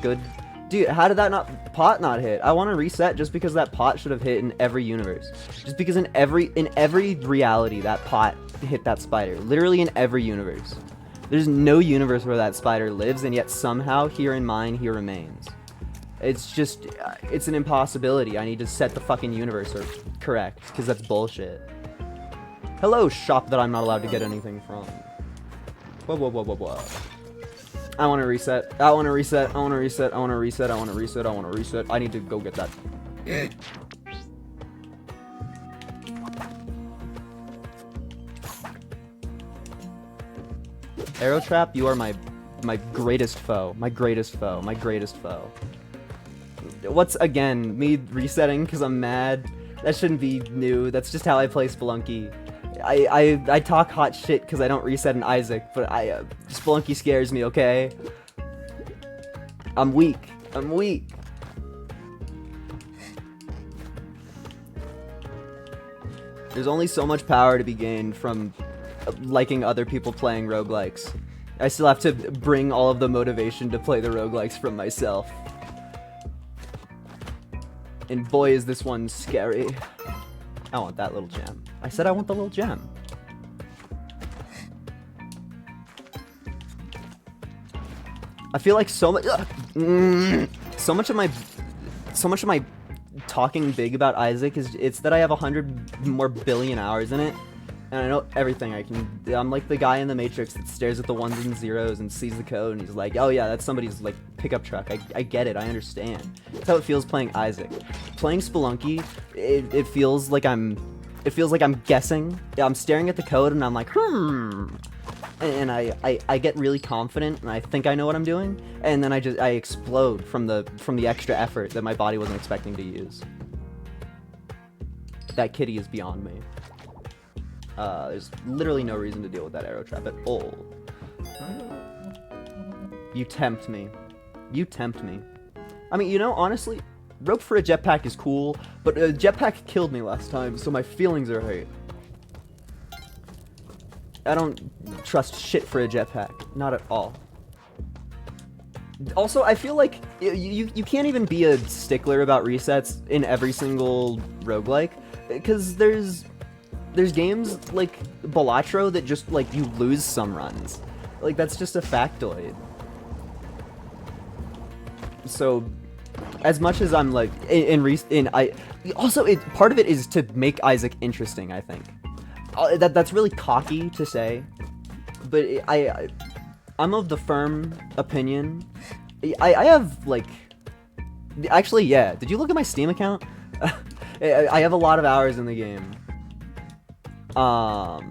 good. Dude, how did that pot not hit? I want to reset just because that pot should have hit in every universe. Just because in every reality that pot hit that spider. Literally in every universe. There's no universe where that spider lives, and yet somehow here in mine he remains. It's just, it's an impossibility. I need to set the fucking universe correct, because that's bullshit. Hello, shop that I'm not allowed to get anything from. Whoa. I want to reset. I want to reset. I want to reset. I want to reset. I want to reset. I want to reset. I need to go get that. Arrow Trap, you are my greatest foe. My greatest foe. My greatest foe. What's, again, me resetting because I'm mad? That shouldn't be new. That's just how I play Spelunky. I talk hot shit because I don't reset an Isaac, but Spelunky scares me, okay? I'm weak. I'm weak. There's only so much power to be gained from liking other people playing roguelikes. I still have to bring all of the motivation to play the roguelikes from myself. And boy, is this one scary. I want that little gem. I said I want the little gem. I feel like so much of my talking big about Isaac is it's that I have 100 more billion hours in it, and I know everything I can. I'm like the guy in the Matrix that stares at the ones and zeros and sees the code, and he's like, "Oh yeah, that's somebody's like pickup truck. I get it. I understand." That's how it feels playing Isaac. Playing Spelunky, it feels like I'm guessing. Yeah, I'm staring at the code and I'm like, and I get really confident, and I think I know what I'm doing, and then I explode from the extra effort that my body wasn't expecting to use. That kitty is beyond me. There's literally no reason to deal with that arrow trap at all. You tempt me. You tempt me. I mean, you know, honestly, rope for a jetpack is cool, but a jetpack killed me last time, so my feelings are hurt. I don't trust shit for a jetpack. Not at all. Also, I feel like you can't even be a stickler about resets in every single roguelike, because there's games like Balatro that just, like, you lose some runs. Like, that's just a factoid. So, as much as I'm, like, part of it is to make Isaac interesting, I think. That's really cocky to say, but I'm of the firm opinion. I have, like, actually, yeah. Did you look at my Steam account? I have a lot of hours in the game. I'm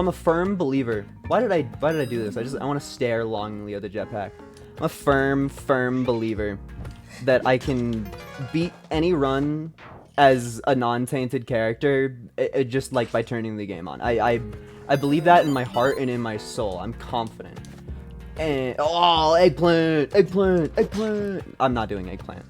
a firm believer. Why did I do this? I want to stare longingly at the jetpack. I'm a firm believer that I can beat any run as a non-tainted character, just like by turning the game on. I believe that in my heart and in my soul. I'm confident. And eggplant. I'm not doing eggplant.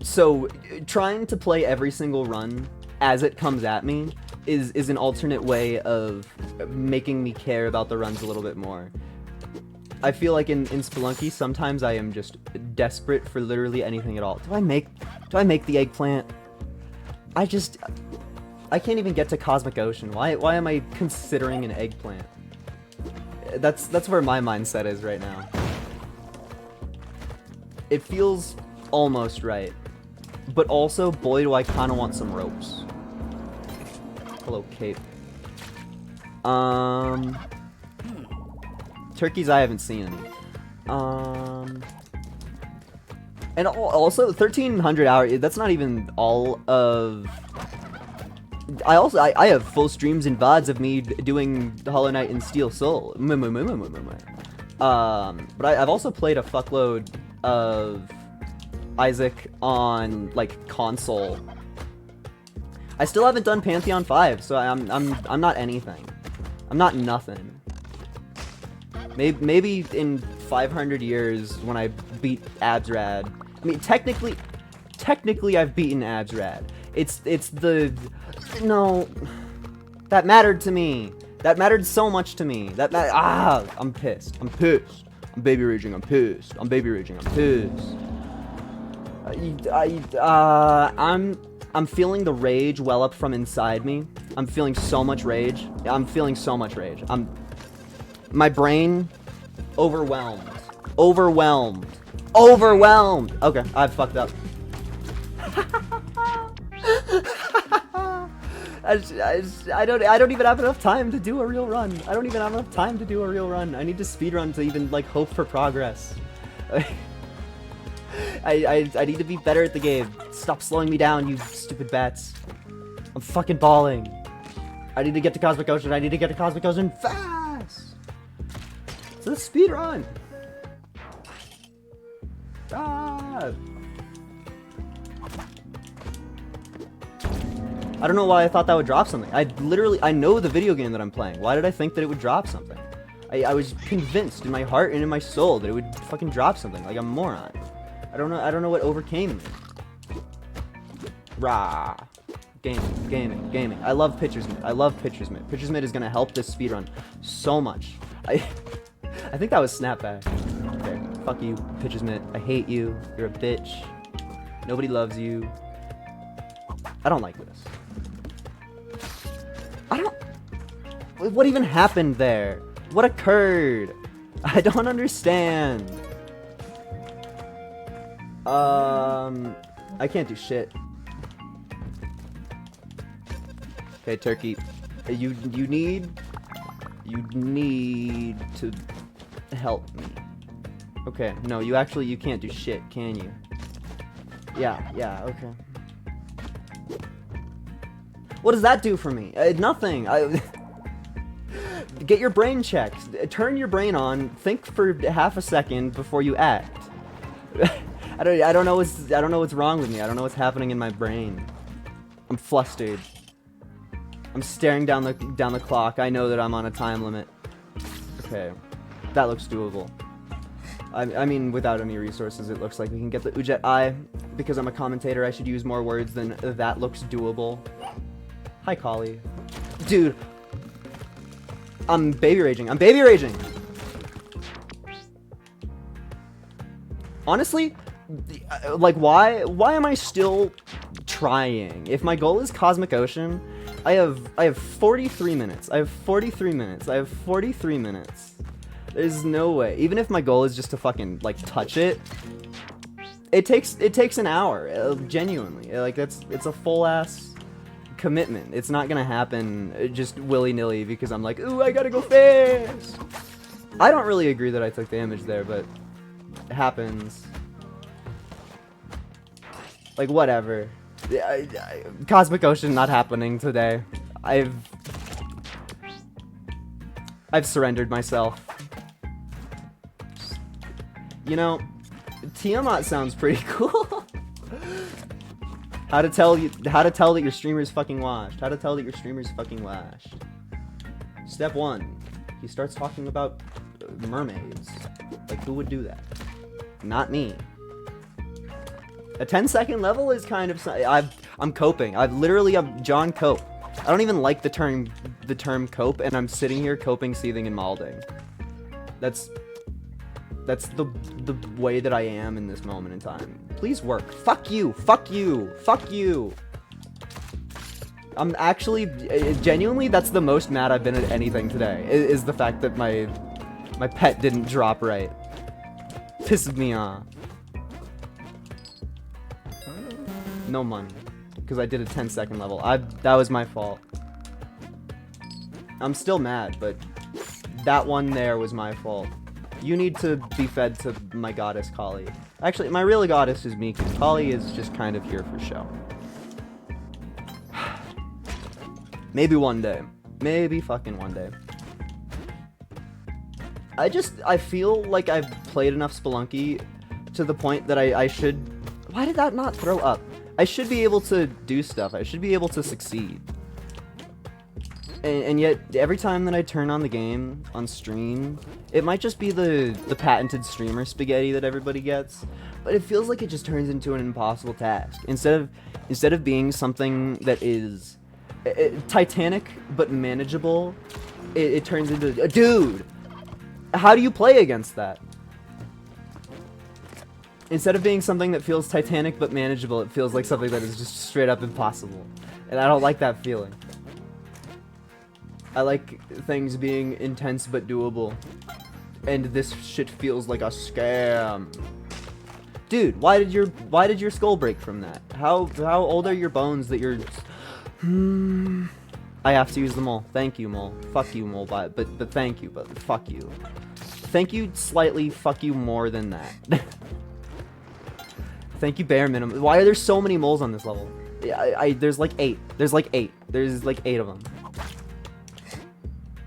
So trying to play every single run as it comes at me is an alternate way of making me care about the runs a little bit more. I feel like in Spelunky, sometimes I am just desperate for literally anything at all. Do I make the eggplant? I can't even get to Cosmic Ocean. Why am I considering an eggplant? That's where my mindset is right now. It feels almost right. But also, boy, do I kind of want some ropes. Hello, Cape. Turkeys, I haven't seen any. And also, 1,300 hours, that's not even all of... I have full streams and VODs of me doing Hollow Knight and Steel Soul. But I've also played a fuckload of Isaac on, like, console. I still haven't done Pantheon 5, so I'm not anything. I'm not nothing. Maybe in 500 years when I beat Absrad. I mean, technically I've beaten Absrad. It's the... No. That mattered to me. That mattered so much to me. I'm pissed. I'm baby raging. I'm pissed. I'm feeling the rage well up from inside me. I'm feeling so much rage. My brain overwhelmed. Okay, I've fucked up. I don't even have enough time to do a real run. I need to speedrun to even, like, hope for progress. I need to be better at the game. Stop slowing me down, you stupid bats. I'm fucking bawling. I need to get to Cosmic Ocean. Fast! It's a speedrun! Ah! I don't know why I thought that would drop something. I know the video game that I'm playing. Why did I think that it would drop something? I was convinced in my heart and in my soul that it would fucking drop something, like a moron. I don't know what overcame me. Rah. Gaming. I love Pitcher's Mitt. Pitcher's Mitt is gonna help this speedrun so much. I think that was Snapback. Okay, fuck you, Pitcher's Mitt. I hate you. You're a bitch. Nobody loves you. I don't like this. What even happened there? What occurred? I don't understand. I can't do shit. Okay, Turkey. You need to help me. Okay, no, you can't do shit, can you? Yeah, okay. What does that do for me? Nothing. Get your brain checked. Turn your brain on. Think for half a second before you act. I don't know what's wrong with me. I don't know what's happening in my brain. I'm flustered. I'm staring down the clock. I know that I'm on a time limit. Okay, that looks doable. I mean, without any resources, it looks like we can get the Ujet Eye. Because I'm a commentator, I should use more words than that looks doable. Hi, Kali. Dude. I'm baby raging. I'm baby raging! Honestly, like, why am I still trying? If my goal is Cosmic Ocean, I have 43 minutes. I have 43 minutes. I have 43 minutes. There's no way. Even if my goal is just to fucking, like, touch it, it takes an hour, genuinely. Like, it's a full-ass commitment. It's not gonna happen just willy-nilly because I'm like, ooh, I gotta go fast! I don't really agree that I took damage there, but it happens. Like, whatever. Cosmic Ocean not happening today. I've surrendered myself. You know, Tiamat sounds pretty cool. How to tell that your streamer's fucking washed. How to tell that your streamer's fucking washed. Step 1. He starts talking about mermaids. Like, who would do that? Not me. A 10-second level is kind of... I'm coping. I'm John Cope. I don't even like the term cope, and I'm sitting here coping, seething, and malding. That's the way that I am in this moment in time. Please work. Fuck you. Fuck you. Fuck you. I'm actually... Genuinely, that's the most mad I've been at anything today, is the fact that my pet didn't drop right. Pisses me off. No money. Because I did a 10-second level. That was my fault. I'm still mad, but that one there was my fault. You need to be fed to my goddess, Kali. Actually, my real goddess is Miki. Kali is just kind of here for show. Maybe one day. Maybe fucking one day. I feel like I've played enough Spelunky to the point that I should... Why did that not throw up? I should be able to do stuff. I should be able to succeed. And yet, every time that I turn on the game on stream, it might just be the patented streamer spaghetti that everybody gets, but it feels like it just turns into an impossible task. Instead of being something that is titanic but manageable, it turns into... Dude! How do you play against that? Instead of being something that feels titanic but manageable, it feels like something that is just straight up impossible. And I don't like that feeling. I like things being intense but doable. And this shit feels like a scam. Dude, why did your skull break from that? How old are your bones that you're... I have to use the mole. Thank you, mole. Fuck you, mole, but thank you, but fuck you. Thank you slightly, fuck you more than that. Thank you, bare minimum. Why are there so many moles on this level? There's like 8. There's like 8. There's like 8 of them.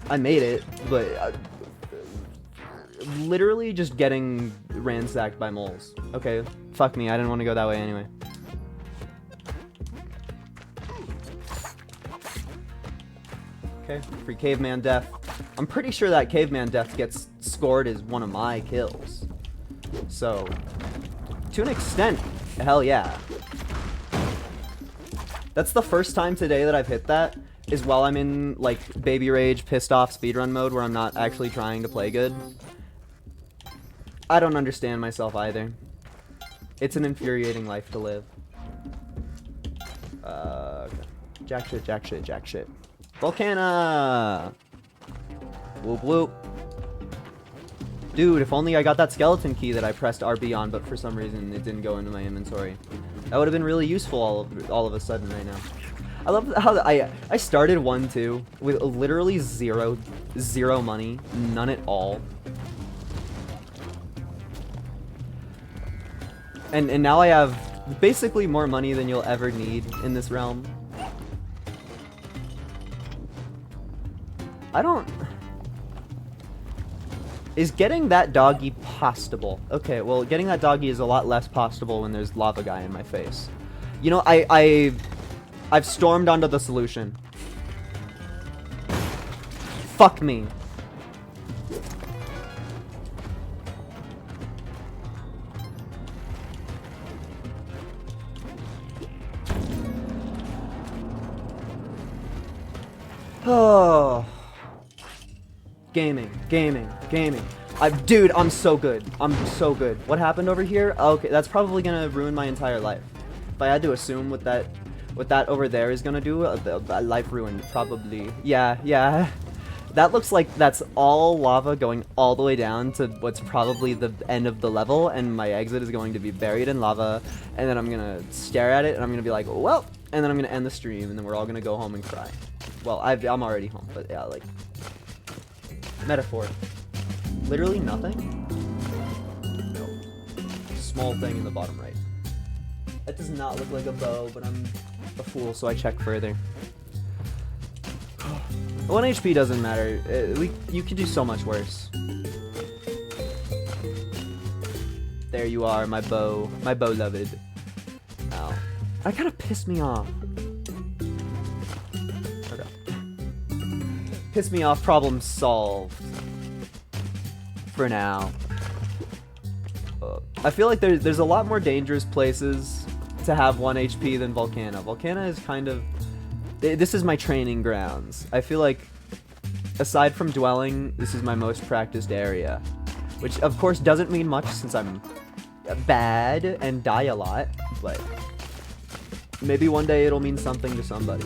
I made it, but literally just getting ransacked by moles. Okay, fuck me. I didn't want to go that way anyway. Okay, free caveman death. I'm pretty sure that caveman death gets scored as one of my kills. So, to an extent, hell yeah. That's the first time today that I've hit that, is while I'm in, like, baby rage, pissed off speedrun mode where I'm not actually trying to play good. I don't understand myself either. It's an infuriating life to live. Okay. Jack shit, jack shit, jack shit. Volcana! Whoop whoop. Dude, if only I got that skeleton key that I pressed RB on, but for some reason it didn't go into my inventory. That would have been really useful all of a sudden right now. I love how I started 1-2 with literally zero money, none at all. And now I have basically more money than you'll ever need in this realm. I don't... Is getting that doggy possible? Okay, well, getting that doggy is a lot less possible when there's lava guy in my face. You know, I've stormed onto the solution. Fuck me. Oh. Gaming. Dude, I'm so good. I'm so good. What happened over here? Okay, that's probably gonna ruin my entire life. If I had to assume what that over there is gonna do, life ruined, probably. Yeah. That looks like that's all lava going all the way down to what's probably the end of the level, and my exit is going to be buried in lava, and then I'm gonna stare at it, and I'm gonna be like, well, and then I'm gonna end the stream, and then we're all gonna go home and cry. Well, I'm already home, but yeah, like... Metaphor. Literally nothing? No. Small thing in the bottom right. That does not look like a bow, but I'm a fool, so I check further. 1 HP doesn't matter. You can do so much worse. There you are, my beloved. Ow. That kind of pissed me off. Okay. Pissed me off, problem solved. For now. I feel like there's a lot more dangerous places to have 1 HP than Volcana. Volcana is kind of... This is my training grounds. I feel like, aside from dwelling, this is my most practiced area. Which, of course, doesn't mean much since I'm bad and die a lot, but maybe one day it'll mean something to somebody.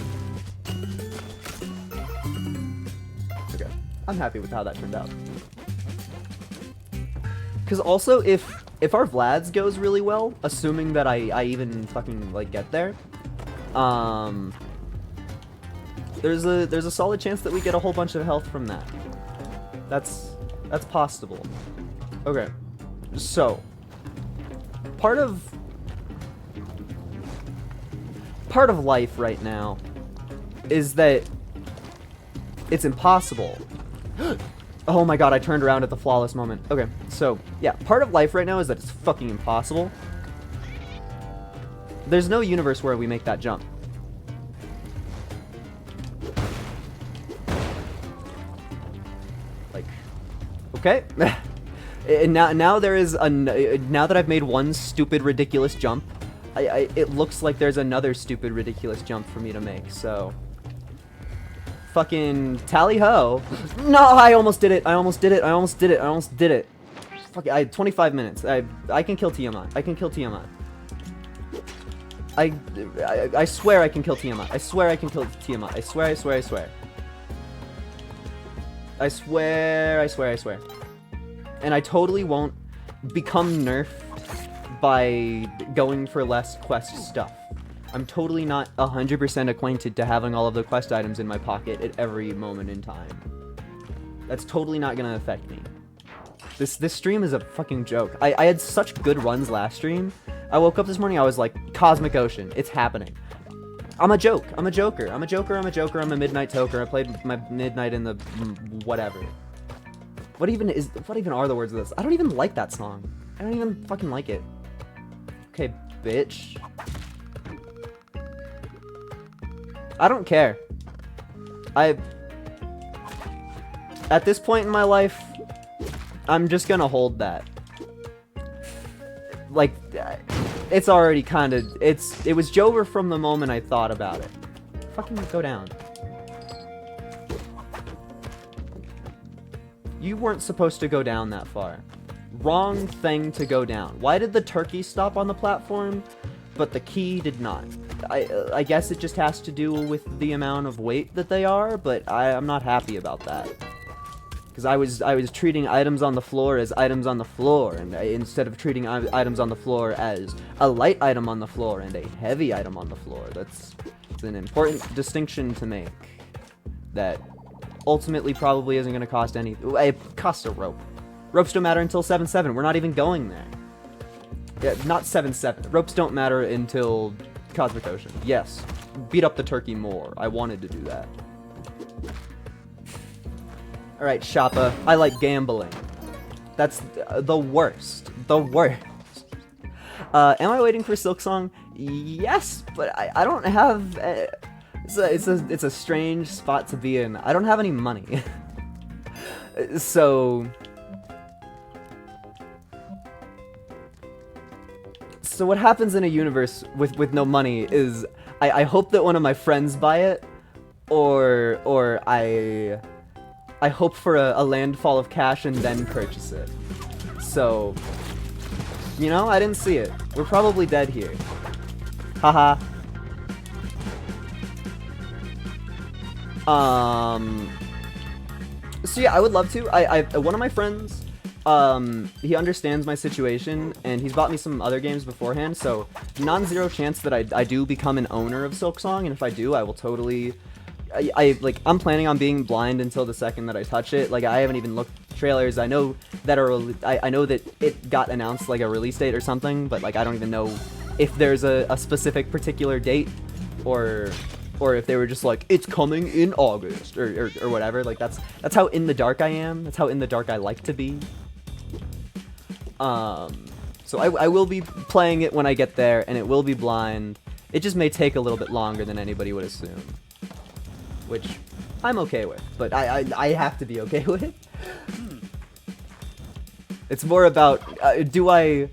Okay, I'm happy with how that turned out. Because also, if our Vlad's goes really well, assuming that I even fucking, like, get there, there's a solid chance that we get a whole bunch of health from that. That's possible. Okay, so part of life right now is that it's impossible. Oh my god, I turned around at the flawless moment. Okay, so yeah, part of life right now is that it's fucking impossible. There's no universe where we make that jump. Okay. And now there is now that I've made one stupid ridiculous jump, it looks like there's another stupid ridiculous jump for me to make. So fucking tally ho. No, I almost did it. Fuck it. I had 25 minutes. I can kill Tiamat. I swear I can kill Tiamat. I swear I can kill Tiamat. I swear. I swear. And I totally won't become nerfed by going for less quest stuff. I'm totally not 100% acquainted to having all of the quest items in my pocket at every moment in time. That's totally not gonna affect me. This stream is a fucking joke. I had such good runs last stream. I woke up this morning, I was like, Cosmic Ocean, it's happening. I'm a joker. I'm a midnight toker. I played my midnight in the whatever. What even are the words of this? I don't even like that song. I don't even fucking like it. Okay, bitch. I don't care. At this point in my life, I'm just gonna hold that. Like, it's already kind of, it was Jover from the moment I thought about it. Fucking go down. You weren't supposed to go down that far. Wrong thing to go down. Why did the turkey stop on the platform, but the key did not? I guess it just has to do with the amount of weight that they are, but I'm not happy about that. Because I was treating items on the floor as items on the floor, and instead of treating items on the floor as a light item on the floor and a heavy item on the floor. It's an important distinction to make. That ultimately probably isn't going to cost anything. It costs a rope. Ropes don't matter until 7-7. We're not even going there. Yeah, not 7-7. Ropes don't matter until Cosmic Ocean. Yes, beat up the turkey more. I wanted to do that. Alright, Shoppa, I like gambling. That's the worst. The worst. Am I waiting for Silksong? Yes, but I don't have... it's a strange spot to be in. I don't have any money. So what happens in a universe with no money is I hope that one of my friends buy it, or I hope for a landfall of cash and then purchase it. So, you know, I didn't see it. We're probably dead here. Haha. So yeah, I would love to. One of my friends, he understands my situation, and he's bought me some other games beforehand, so non-zero chance that I do become an owner of Silksong, and if I do, I will totally... I'm planning on being blind until the second that I touch it. Like, I haven't even looked at trailers. I know that I know that it got announced, like, a release date or something, but, like, I don't even know if there's a specific particular date, or if they were just like, it's coming in August, or whatever. Like, that's how in the dark I am. That's how in the dark I like to be. So I will be playing it when I get there, and it will be blind. It just may take a little bit longer than anybody would assume, which I'm okay with, but I have to be okay with it. It's more about, do I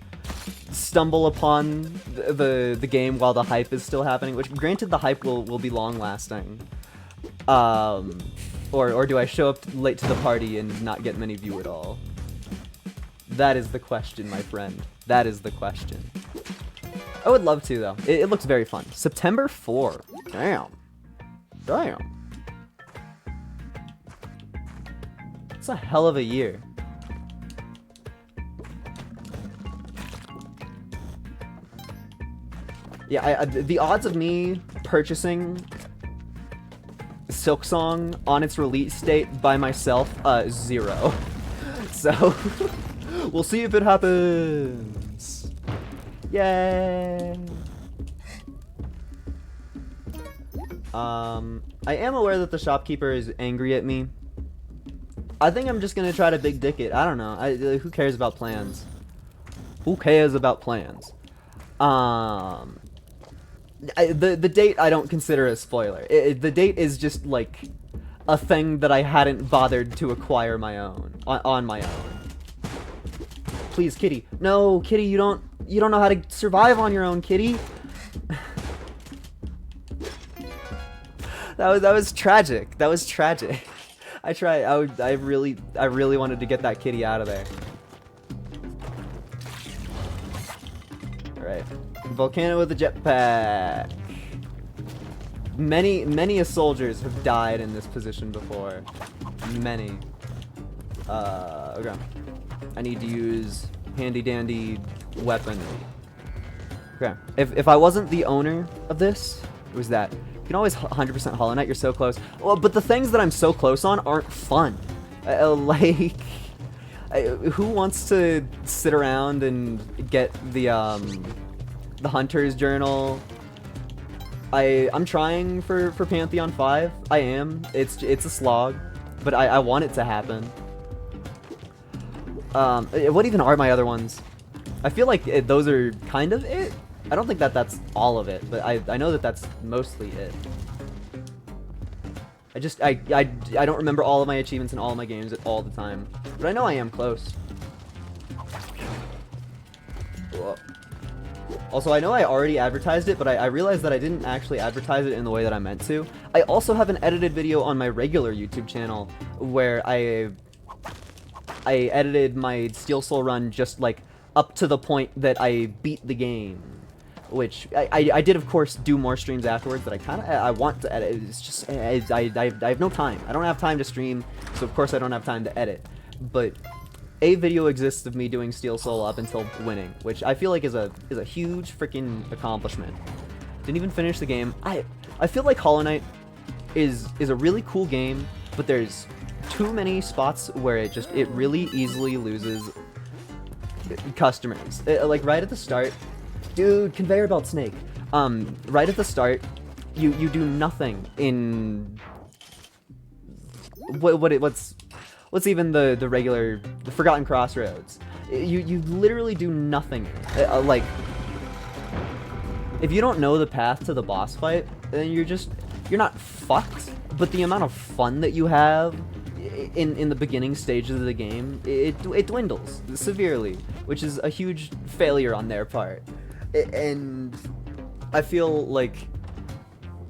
stumble upon the game while the hype is still happening, which granted the hype will be long lasting, or do I show up late to the party and not get many view at all? That is the question, my friend. That is the question. I would love to, though. It looks very fun. September 4. Damn. It's a hell of a year. Yeah, the odds of me purchasing Silksong on its release date by myself, 0. So, we'll see if it happens. Yay! I am aware that the shopkeeper is angry at me. I think I'm just gonna try to big dick it. I don't know. Who cares about plans? Who cares about plans? The date I don't consider a spoiler. The date is just like a thing that I hadn't bothered to acquire on my own. Please, Kitty. No, Kitty, you don't know how to survive on your own, Kitty. That was tragic. That was tragic. I really wanted to get that kitty out of there. Alright. Volcano with a jetpack. Many soldiers have died in this position before. Many. Okay. I need to use handy dandy weapon. Okay. If I wasn't the owner of this, it was that. You can always 100% Hollow Knight, you're so close. Well, but the things that I'm so close on aren't fun. Who wants to sit around and get the Hunter's Journal? I'm trying for Pantheon 5. I am. It's a slog, but I want it to happen. What even are my other ones? I feel like those are kind of it. I don't think that's all of it, but I know that that's mostly it. I don't remember all of my achievements in all of my games at all the time, but I know I am close. Whoa. Also, I know I already advertised it, but I realized that I didn't actually advertise it in the way that I meant to. I also have an edited video on my regular YouTube channel where I edited my Steel Soul run just like up to the point that I beat the game. Which I did, of course, do more streams afterwards that I want to edit. It's just I have no time. I don't have time to stream, so of course I don't have time to edit. But a video exists of me doing Steel Soul up until winning, which I feel like is a huge freaking accomplishment. Didn't even finish the game. I feel like Hollow Knight is a really cool game, but there's too many spots where it really easily loses customers. Like right at the start. Dude, conveyor belt snake. Right at the start, you do nothing in what's what's even the Forgotten Crossroads. You literally do nothing. Like, if you don't know the path to the boss fight, then you're not fucked. But the amount of fun that you have in the beginning stages of the game, it dwindles severely, which is a huge failure on their part. And I feel like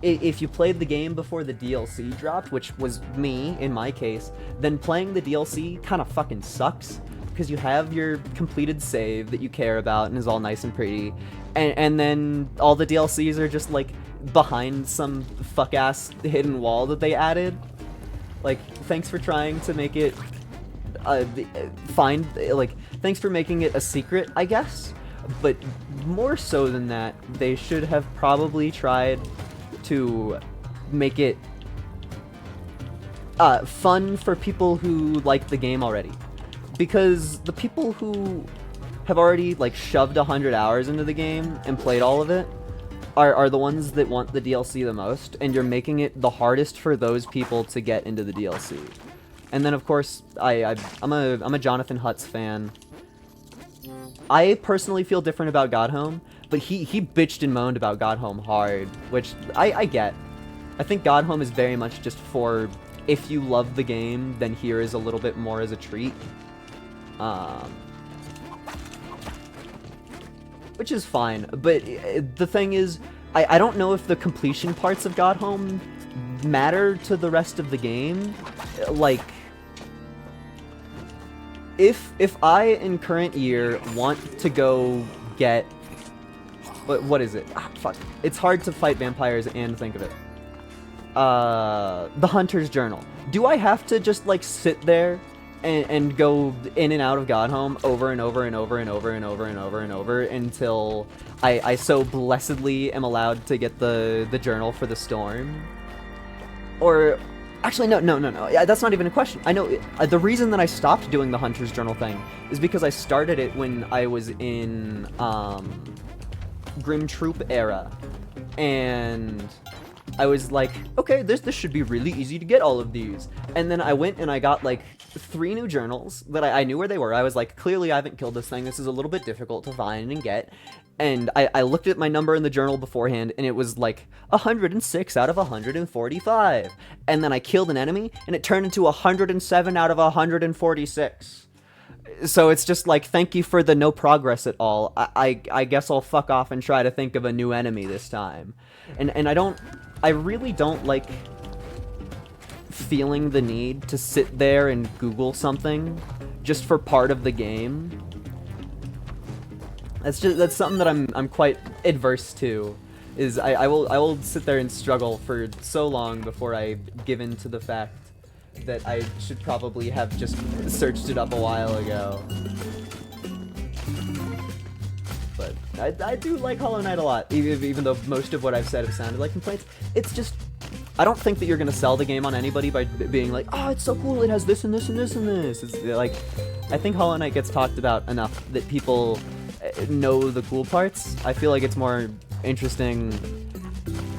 if you played the game before the DLC dropped, which was me in my case, then playing the DLC kind of fucking sucks, because you have your completed save that you care about and is all nice and pretty, and then all the DLCs are just like behind some fuck-ass hidden wall that they added. Like, thanks for trying to make it thanks for making it a secret, I guess, but more so than that, they should have probably tried to make it fun for people who like the game already. Because the people who have already, like, shoved 100 hours into the game and played all of it are the ones that want the DLC the most, and you're making it the hardest for those people to get into the DLC. And then, of course, I'm a Jonathan Hutz fan. I personally feel different about God Home, but he bitched and moaned about God Home hard, which I get. I think God Home is very much just for, if you love the game, then here is a little bit more as a treat. Which is fine, but the thing is, I don't know if the completion parts of God Home matter to the rest of the game. Like, if I, in current year, want to go get... What is it? Ah, fuck. It's hard to fight vampires and think of it. The Hunter's Journal. Do I have to just, like, sit there and go in and out of God Home over and over and over and over and over and over and over until I so blessedly am allowed to get the journal for the storm? Or... Actually, no. Yeah, that's not even a question. I know the reason that I stopped doing the Hunter's Journal thing is because I started it when I was in Grim Troop era, and I was like, okay, this should be really easy to get all of these. And then I went and I got like 3 new journals that I knew where they were. I was like, clearly I haven't killed this thing. This is a little bit difficult to find and get. And I looked at my number in the journal beforehand, and it was like 106 out of 145. And then I killed an enemy, and it turned into 107 out of 146. So it's just like, thank you for the no progress at all. I guess I'll fuck off and try to think of a new enemy this time. And I really don't like feeling the need to sit there and Google something just for part of the game. That's something that I'm quite adverse to. Is I will sit there and struggle for so long before I give in to the fact that I should probably have just searched it up a while ago. But I do like Hollow Knight a lot, even though most of what I've said have sounded like complaints. It's just, I don't think that you're gonna sell the game on anybody by being like, oh, it's so cool, it has this and this and this and this. It's like, I think Hollow Knight gets talked about enough that people know the cool parts. I feel like it's more interesting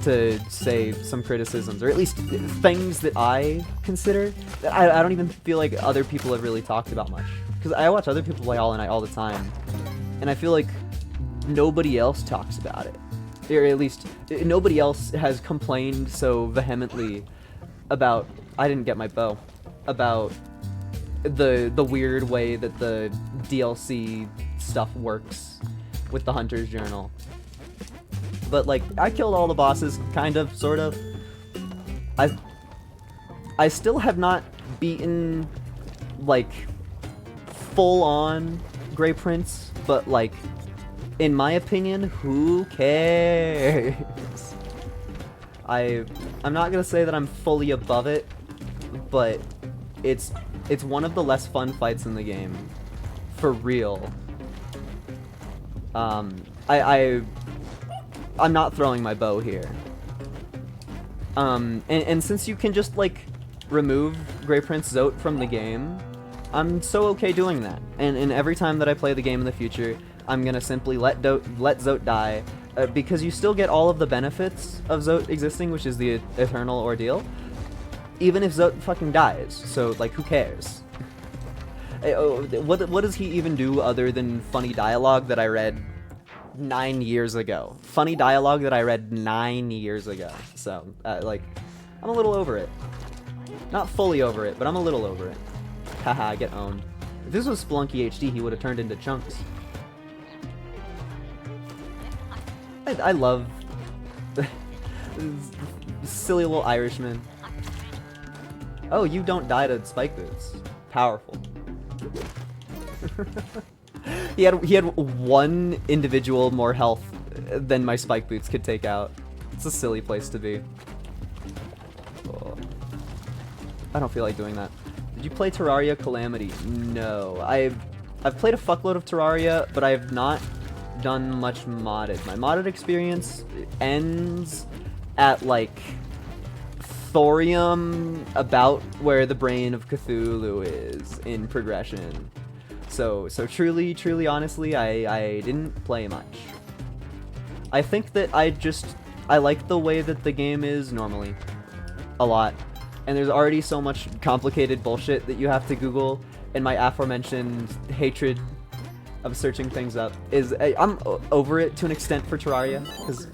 to say some criticisms, or at least things that I consider that I don't even feel like other people have really talked about much. Because I watch other people play Hollow Knight all the time, and I feel like nobody else talks about it. Or at least, nobody else has complained so vehemently about, I didn't get my bow, about the weird way that the DLC stuff works with the Hunter's Journal. But like, I killed all the bosses, kind of, sort of. I still have not beaten, like, full-on Grey Prince, but like, in my opinion, who cares? I'm not gonna say that I'm fully above it, but it's one of the less fun fights in the game, for real. I'm not throwing my bow here. And since you can just, like, remove Grey Prince Zote from the game, I'm so okay doing that. And every time that I play the game in the future, I'm gonna simply let Zote die, because you still get all of the benefits of Zote existing, which is the eternal ordeal, even if Zote fucking dies. So, like, who cares? What does he even do other than funny dialogue that I read 9 years ago? Funny dialogue that I read 9 years ago. So, like, I'm a little over it. Not fully over it, but I'm a little over it. Haha, I get owned. If this was Spelunky HD, he would have turned into chunks. I love silly little Irishman. Oh, you don't die to spike boots. Powerful. he had one individual more health than my spike boots could take out. It's a silly place to be. Oh. I don't feel like doing that. Did you play Terraria Calamity? No. I've played a fuckload of Terraria, but I have not done much modded. My modded experience ends at like thorium about where the brain of Cthulhu is in progression. So truly, honestly, I didn't play much. I think that I like the way that the game is normally. A lot. And there's already so much complicated bullshit that you have to Google, and my aforementioned hatred of searching things up I'm over it to an extent for Terraria, because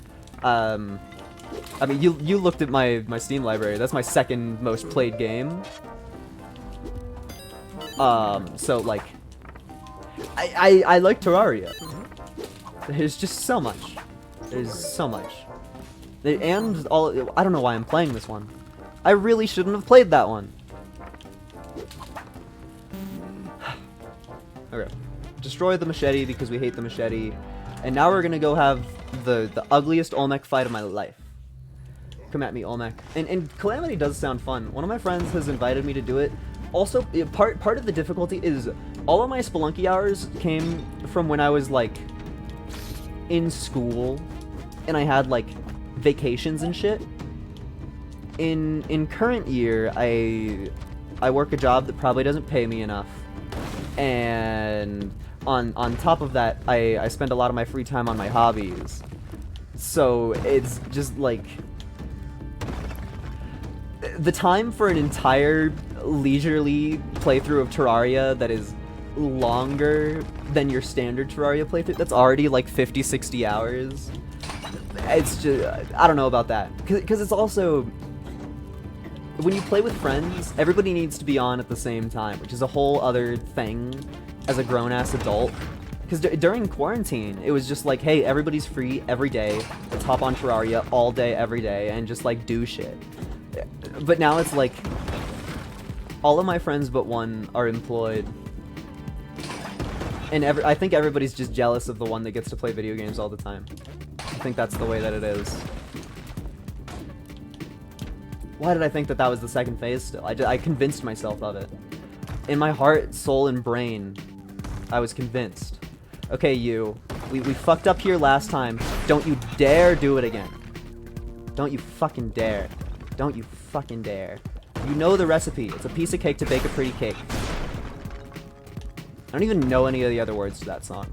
I mean, you looked at my Steam library. That's my second most played game. So like I like Terraria. There's just so much. There's so much. And I don't know why I'm playing this one. I really shouldn't have played that one. Okay. Destroy the machete because we hate the machete. And now we're gonna go have the ugliest Olmec fight of my life. Come at me, Olmec. And Calamity does sound fun. One of my friends has invited me to do it. Also, part of the difficulty is all of my Spelunky hours came from when I was like in school and I had like vacations and shit. In current year, I work a job that probably doesn't pay me enough, and on top of that, I spend a lot of my free time on my hobbies. So it's just like the time for an entire leisurely playthrough of Terraria that is longer than your standard Terraria playthrough. That's already like 50-60 hours. It's just, I don't know about that, because it's also, when you play with friends, everybody needs to be on at the same time, which is a whole other thing as a grown-ass adult. Because during quarantine, it was just like, hey, everybody's free every day. Let's hop on Terraria all day, every day, and just like do shit. But now it's like, all of my friends but one are employed. And I think everybody's just jealous of the one that gets to play video games all the time. I think that's the way that it is. Why did I think that that was the second phase still? I convinced myself of it. In my heart, soul, and brain, I was convinced. Okay, you. We fucked up here last time. Don't you dare do it again. Don't you fucking dare. Don't you fucking dare. You know the recipe. It's a piece of cake to bake a pretty cake. I don't even know any of the other words to that song.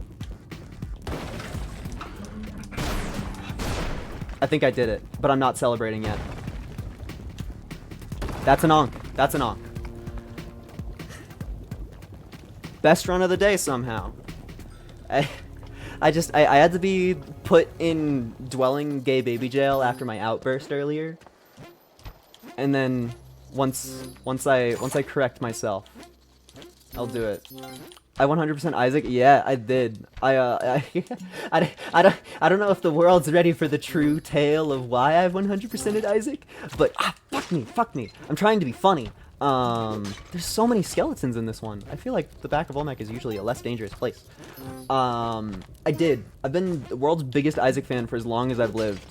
I think I did it, but I'm not celebrating yet. That's an onk. That's an onk. Best run of the day somehow. I had to be put in dwelling gay baby jail after my outburst earlier. And then once I correct myself, I'll do it. I 100% Isaac. Yeah, I did. I don't know if the world's ready for the true tale of why I've 100%ed Isaac, but fuck me. I'm trying to be funny. There's so many skeletons in this one. I feel like the back of Olmec is usually a less dangerous place. I've been the world's biggest Isaac fan for as long as I've lived.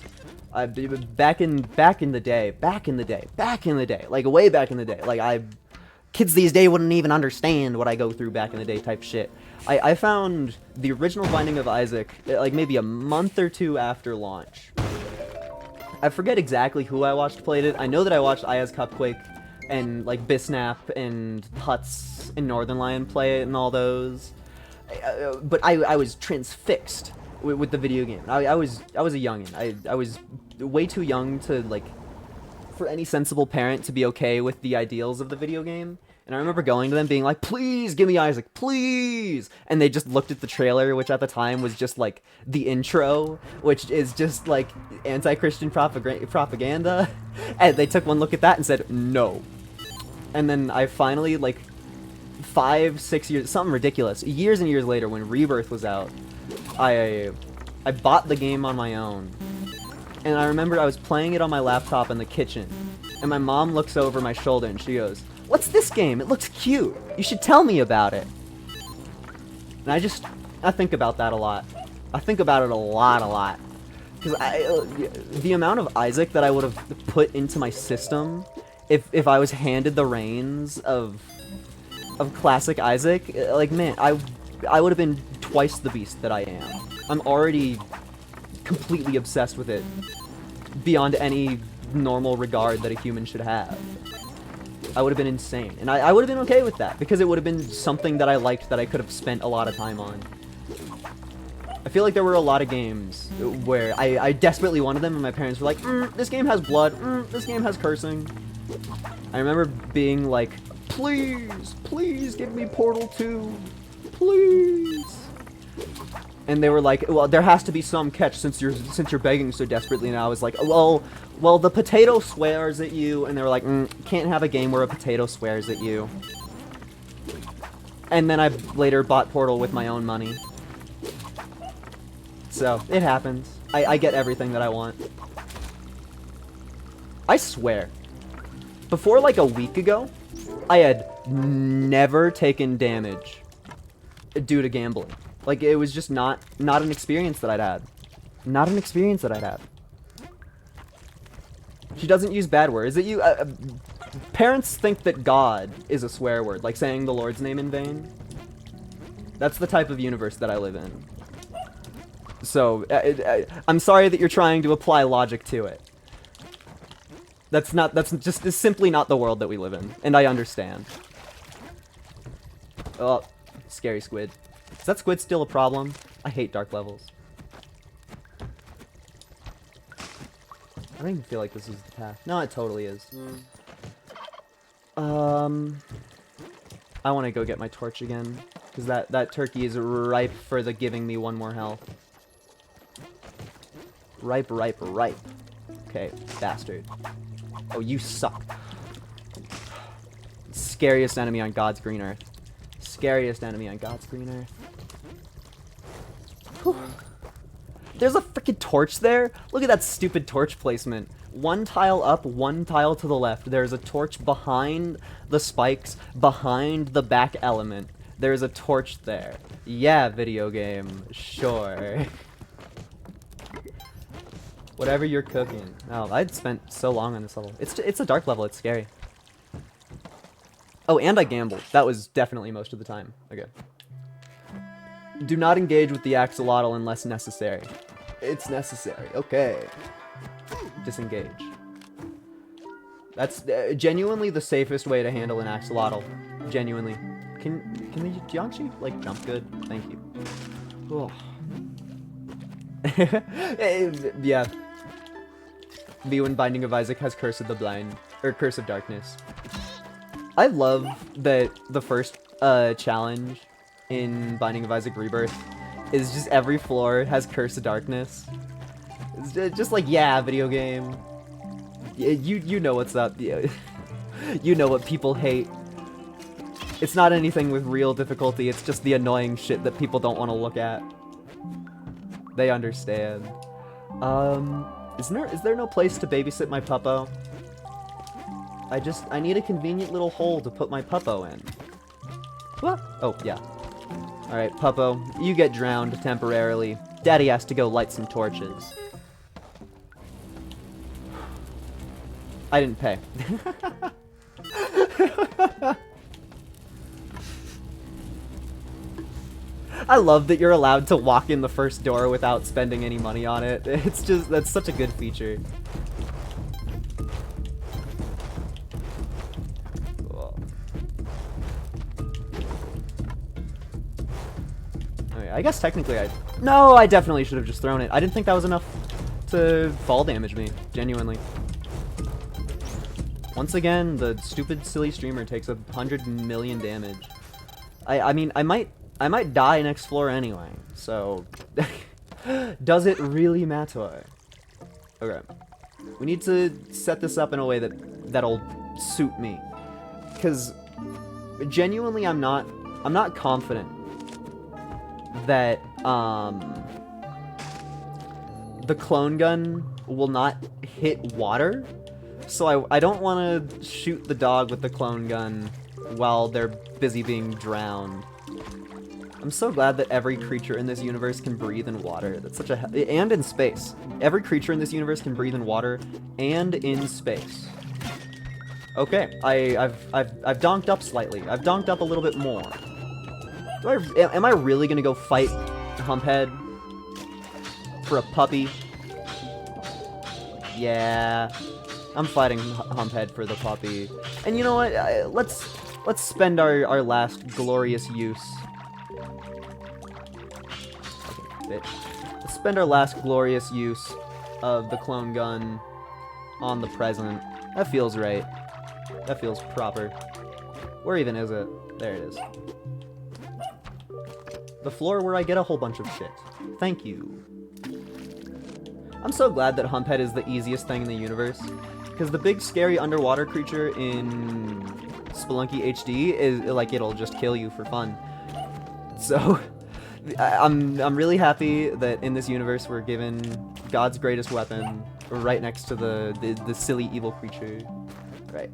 Back in the day, like way back in the day, like kids these days wouldn't even understand what I go through back in the day type shit. I found the original Binding of Isaac like maybe a month or two after launch. I forget exactly who I watched played it. I know that I watched Aya's Cupquake and like Bisnap and Huts and Northern Lion play it and all those. But I was transfixed with the video game. I was a youngin'. I was way too young to like for any sensible parent to be okay with the ideals of the video game. And I remember going to them being like, please give me Isaac, please. And they just looked at the trailer, which at the time was just like the intro, which is just like anti-Christian propaganda. And they took one look at that and said, no. And then I finally, like 5, 6 years, something ridiculous, years and years later when Rebirth was out, I bought the game on my own. And I remember I was playing it on my laptop in the kitchen. And my mom looks over my shoulder and she goes, what's this game? It looks cute. You should tell me about it. And I think about that a lot. I think about it a lot. Because the amount of Isaac that I would have put into my system if I was handed the reins of classic Isaac, like, man, I would have been twice the beast that I am. I'm already completely obsessed with it beyond any normal regard that a human should have. I would have been insane. And I would have been okay with that, because it would have been something that I liked that I could have spent a lot of time on. I feel like there were a lot of games where I desperately wanted them, and my parents were like, this game has blood, this game has cursing. I remember being like, please give me Portal 2, please. And they were like, well, there has to be some catch since you're begging so desperately. And I was like, well, the potato swears at you. And they were like, can't have a game where a potato swears at you. And then I later bought Portal with my own money. So, it happens. I get everything that I want. I swear. Before like a week ago, I had never taken damage due to gambling. Like, it was just not an experience that I'd had. Not an experience that I'd had. She doesn't use bad words. Is it you? Parents think that God is a swear word, like saying the Lord's name in vain. That's the type of universe that I live in. So, I'm sorry that you're trying to apply logic to it. That's simply not the world that we live in, and I understand. Oh, scary squid. Is that squid still a problem? I hate dark levels. I don't even feel like this is the path. No, it totally is. I want to go get my torch again, because that turkey is ripe for the giving me one more health. Ripe. Okay, bastard. Oh, you suck. Scariest enemy on God's green earth. Scariest enemy on God's green earth. Whew. There's a freaking torch there. Look at that stupid torch placement. One tile up, one tile to the left. There's a torch behind the spikes, behind the back element. There's a torch there. Yeah, video game. Sure. Whatever you're cooking. Oh, I'd spent so long on this level. It's a dark level. It's scary. Oh, and I gambled. That was definitely most of the time. Okay. Do not engage with the axolotl unless necessary. It's necessary. Okay. Disengage. That's genuinely the safest way to handle an axolotl. Genuinely. Can the Jiangxi, like, jump good? Thank you. Oh. Yeah. V when Binding of Isaac has Curse of the Blind, or Curse of Darkness. I love that the first challenge in Binding of Isaac Rebirth is just every floor has Curse of Darkness. It's just like, yeah, video game. You know what's up. Yeah. You know what people hate. It's not anything with real difficulty, it's just the annoying shit that people don't want to look at. They understand. Is there no place to babysit my puppo? I need a convenient little hole to put my puppo in. What? Oh, yeah. Alright, puppo, you get drowned temporarily. Daddy has to go light some torches. I didn't pay. I love that you're allowed to walk in the first door without spending any money on it. It's just, that's such a good feature. Alright, I guess technically no, I definitely should have just thrown it. I didn't think that was enough to fall damage me, genuinely. Once again, the stupid, silly streamer takes 100 million damage. I mean, I might die next floor anyway, so... Does it really matter? Okay. We need to set this up in a way that'll suit me. Because, genuinely, I'm not confident that, the clone gun will not hit water. So I don't want to shoot the dog with the clone gun while they're busy being drowned. I'm so glad that every creature in this universe can breathe in water. That's such a and in space. Every creature in this universe can breathe in water and in space. Okay, I've donked up slightly. I've donked up a little bit more. Am I really gonna go fight Humphead for a puppy? Yeah, I'm fighting Humphead for the puppy. And you know what? Let's spend our last glorious use. Okay, let's spend our last glorious use of the clone gun on the present. That feels right. That feels proper. Where even is it? There it is. The floor where I get a whole bunch of shit. Thank you. I'm so glad that Humphead is the easiest thing in the universe, because the big scary underwater creature in Spelunky HD is like it'll just kill you for fun. So I'm really happy that in this universe we're given God's greatest weapon right next to the silly evil creature. Right.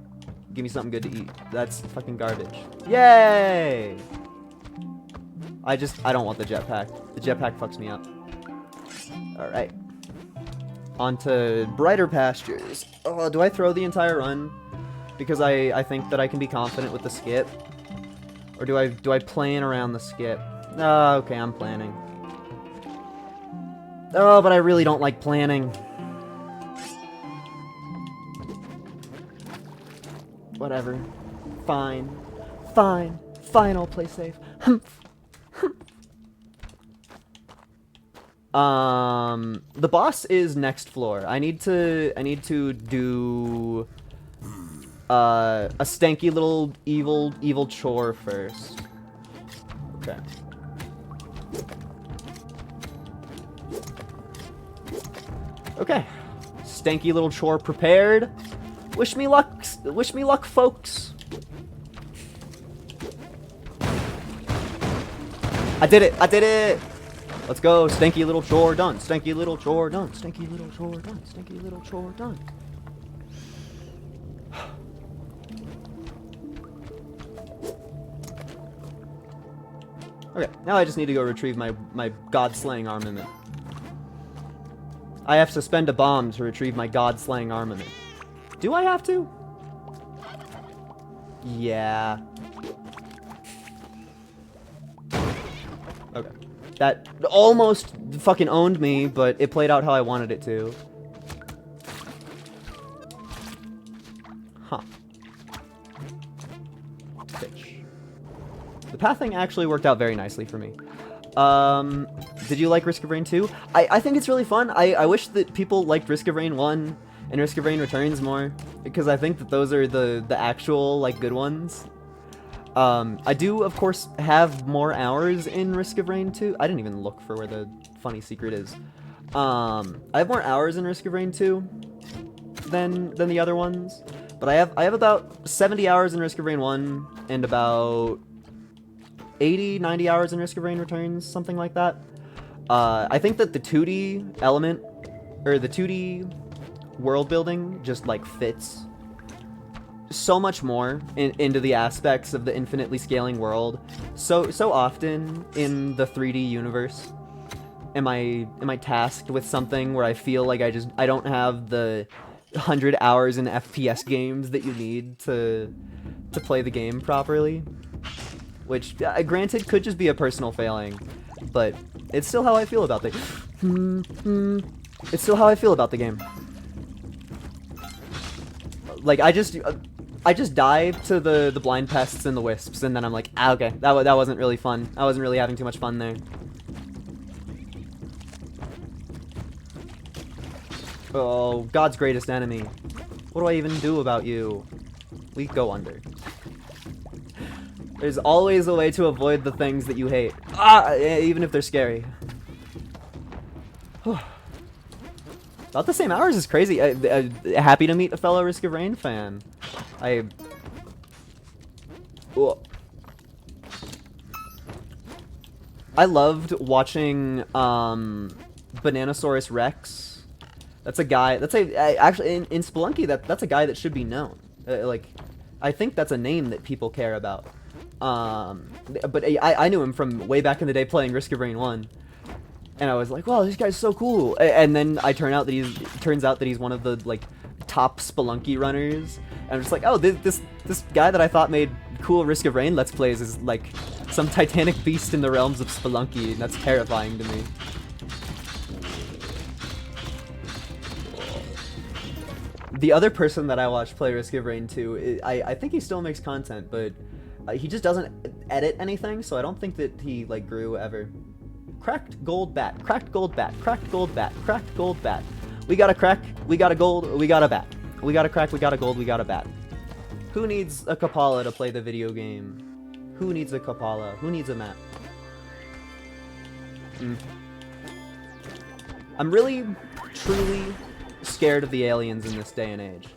Give me something good to eat. That's fucking garbage. Yay! I don't want the jetpack. The jetpack fucks me up. Alright. On to brighter pastures. Oh, do I throw the entire run? Because I think that I can be confident with the skip? Or do I plan around the skip? Oh, okay, I'm planning. Oh, but I really don't like planning. Whatever. Fine. Fine. Fine, I'll play safe. The boss is next floor. I need to do a stanky little evil chore first. Okay. Okay. Stanky little chore prepared. Wish me luck, folks. I did it. Let's go. Stanky little chore done. Stanky little chore done. Stanky little chore done. Stanky little chore done. Okay, now I just need to go retrieve my god-slaying armament. I have to spend a bomb to retrieve my god-slaying armament. Do I have to? Yeah. Okay. That almost fucking owned me, but it played out how I wanted it to. Huh. Fish. The pathing actually worked out very nicely for me. Did you like Risk of Rain 2? I think it's really fun. I wish that people liked Risk of Rain 1 and Risk of Rain Returns more, because I think that those are the actual, like, good ones. I do, of course, have more hours in Risk of Rain 2. I didn't even look for where the funny secret is. I have more hours in Risk of Rain 2 than the other ones, but I have about 70 hours in Risk of Rain 1 and about 80-90 hours in Risk of Rain Returns, something like that. I think that the 2D element, or the 2D world building, just like fits so much more into the aspects of the infinitely scaling world. So often in the 3D universe am I tasked with something where I feel like I don't have the 100 hours in FPS games that you need to play the game properly. Which, granted, could just be a personal failing, but it's still how I feel about the it's still how I feel about the game. Like, I just dive to the blind pests and the wisps, and then I'm like, ah, okay, that wasn't really fun. I wasn't really having too much fun there. Oh, God's greatest enemy. What do I even do about you? We go under. There's always a way to avoid the things that you hate. Even if they're scary. About the same hours is crazy. Happy to meet a fellow Risk of Rain fan. I loved watching Bananasaurus Rex. That's a guy. Actually in Spelunky. That's a guy that should be known. Like, I think that's a name that people care about. But I knew him from way back in the day playing Risk of Rain 1. And I was like, wow, this guy's so cool. And then turns out that he's one of the like top Spelunky runners. And I'm just like, oh, this guy that I thought made cool Risk of Rain Let's Plays is like some titanic beast in the realms of Spelunky, and that's terrifying to me. The other person that I watched play Risk of Rain 2, I think he still makes content, but he just doesn't edit anything, so I don't think that he like grew ever. Cracked gold bat, cracked gold bat, cracked gold bat, cracked gold bat. We got a crack, we got a gold, we got a bat. We got a crack, we got a gold, we got a bat. Who needs a Kapala to play the video game? Who needs a Kapala? Who needs a map? I'm really, truly scared of the aliens in this day and age.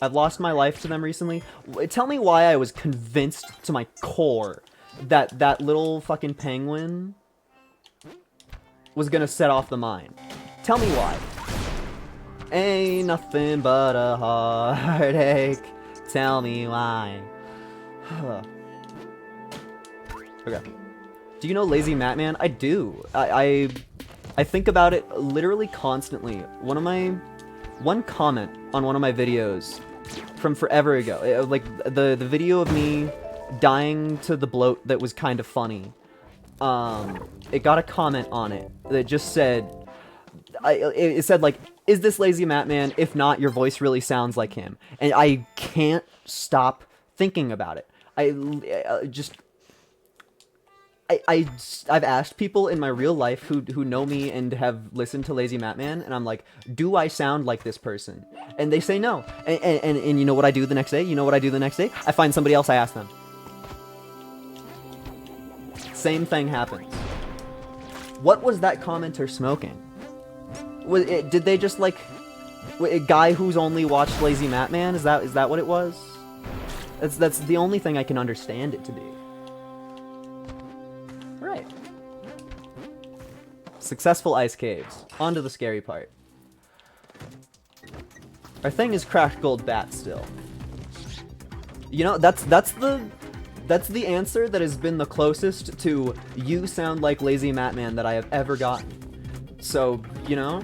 I've lost my life to them recently. Tell me why I was convinced to my core that little fucking penguin was gonna set off the mine. Tell me why. Ain't nothing but a heartache. Tell me why. Okay. Do you know Lazy Matman? I do. I think about it literally constantly. One comment on one of my videos from forever ago, like the video of me dying to the bloat that was kind of funny. It got a comment on it that just said, it said like, is this Lazy Matman? If not, your voice really sounds like him. And I can't stop thinking about it. I've asked people in my real life who know me and have listened to Lazy Matman, and I'm like, do I sound like this person? And they say no. And you know what I do the next day? You know what I do the next day? I find somebody else, I ask them. Same thing happens. What was that commenter smoking? Did they just like a guy who's only watched Lazy Matman? Is that what it was? That's the only thing I can understand it to be. Right. Successful ice caves. On to the scary part. Our thing is cracked gold bat still. You know, that's the answer that has been the closest to you sound like Lazy Matman that I have ever gotten. So, you know,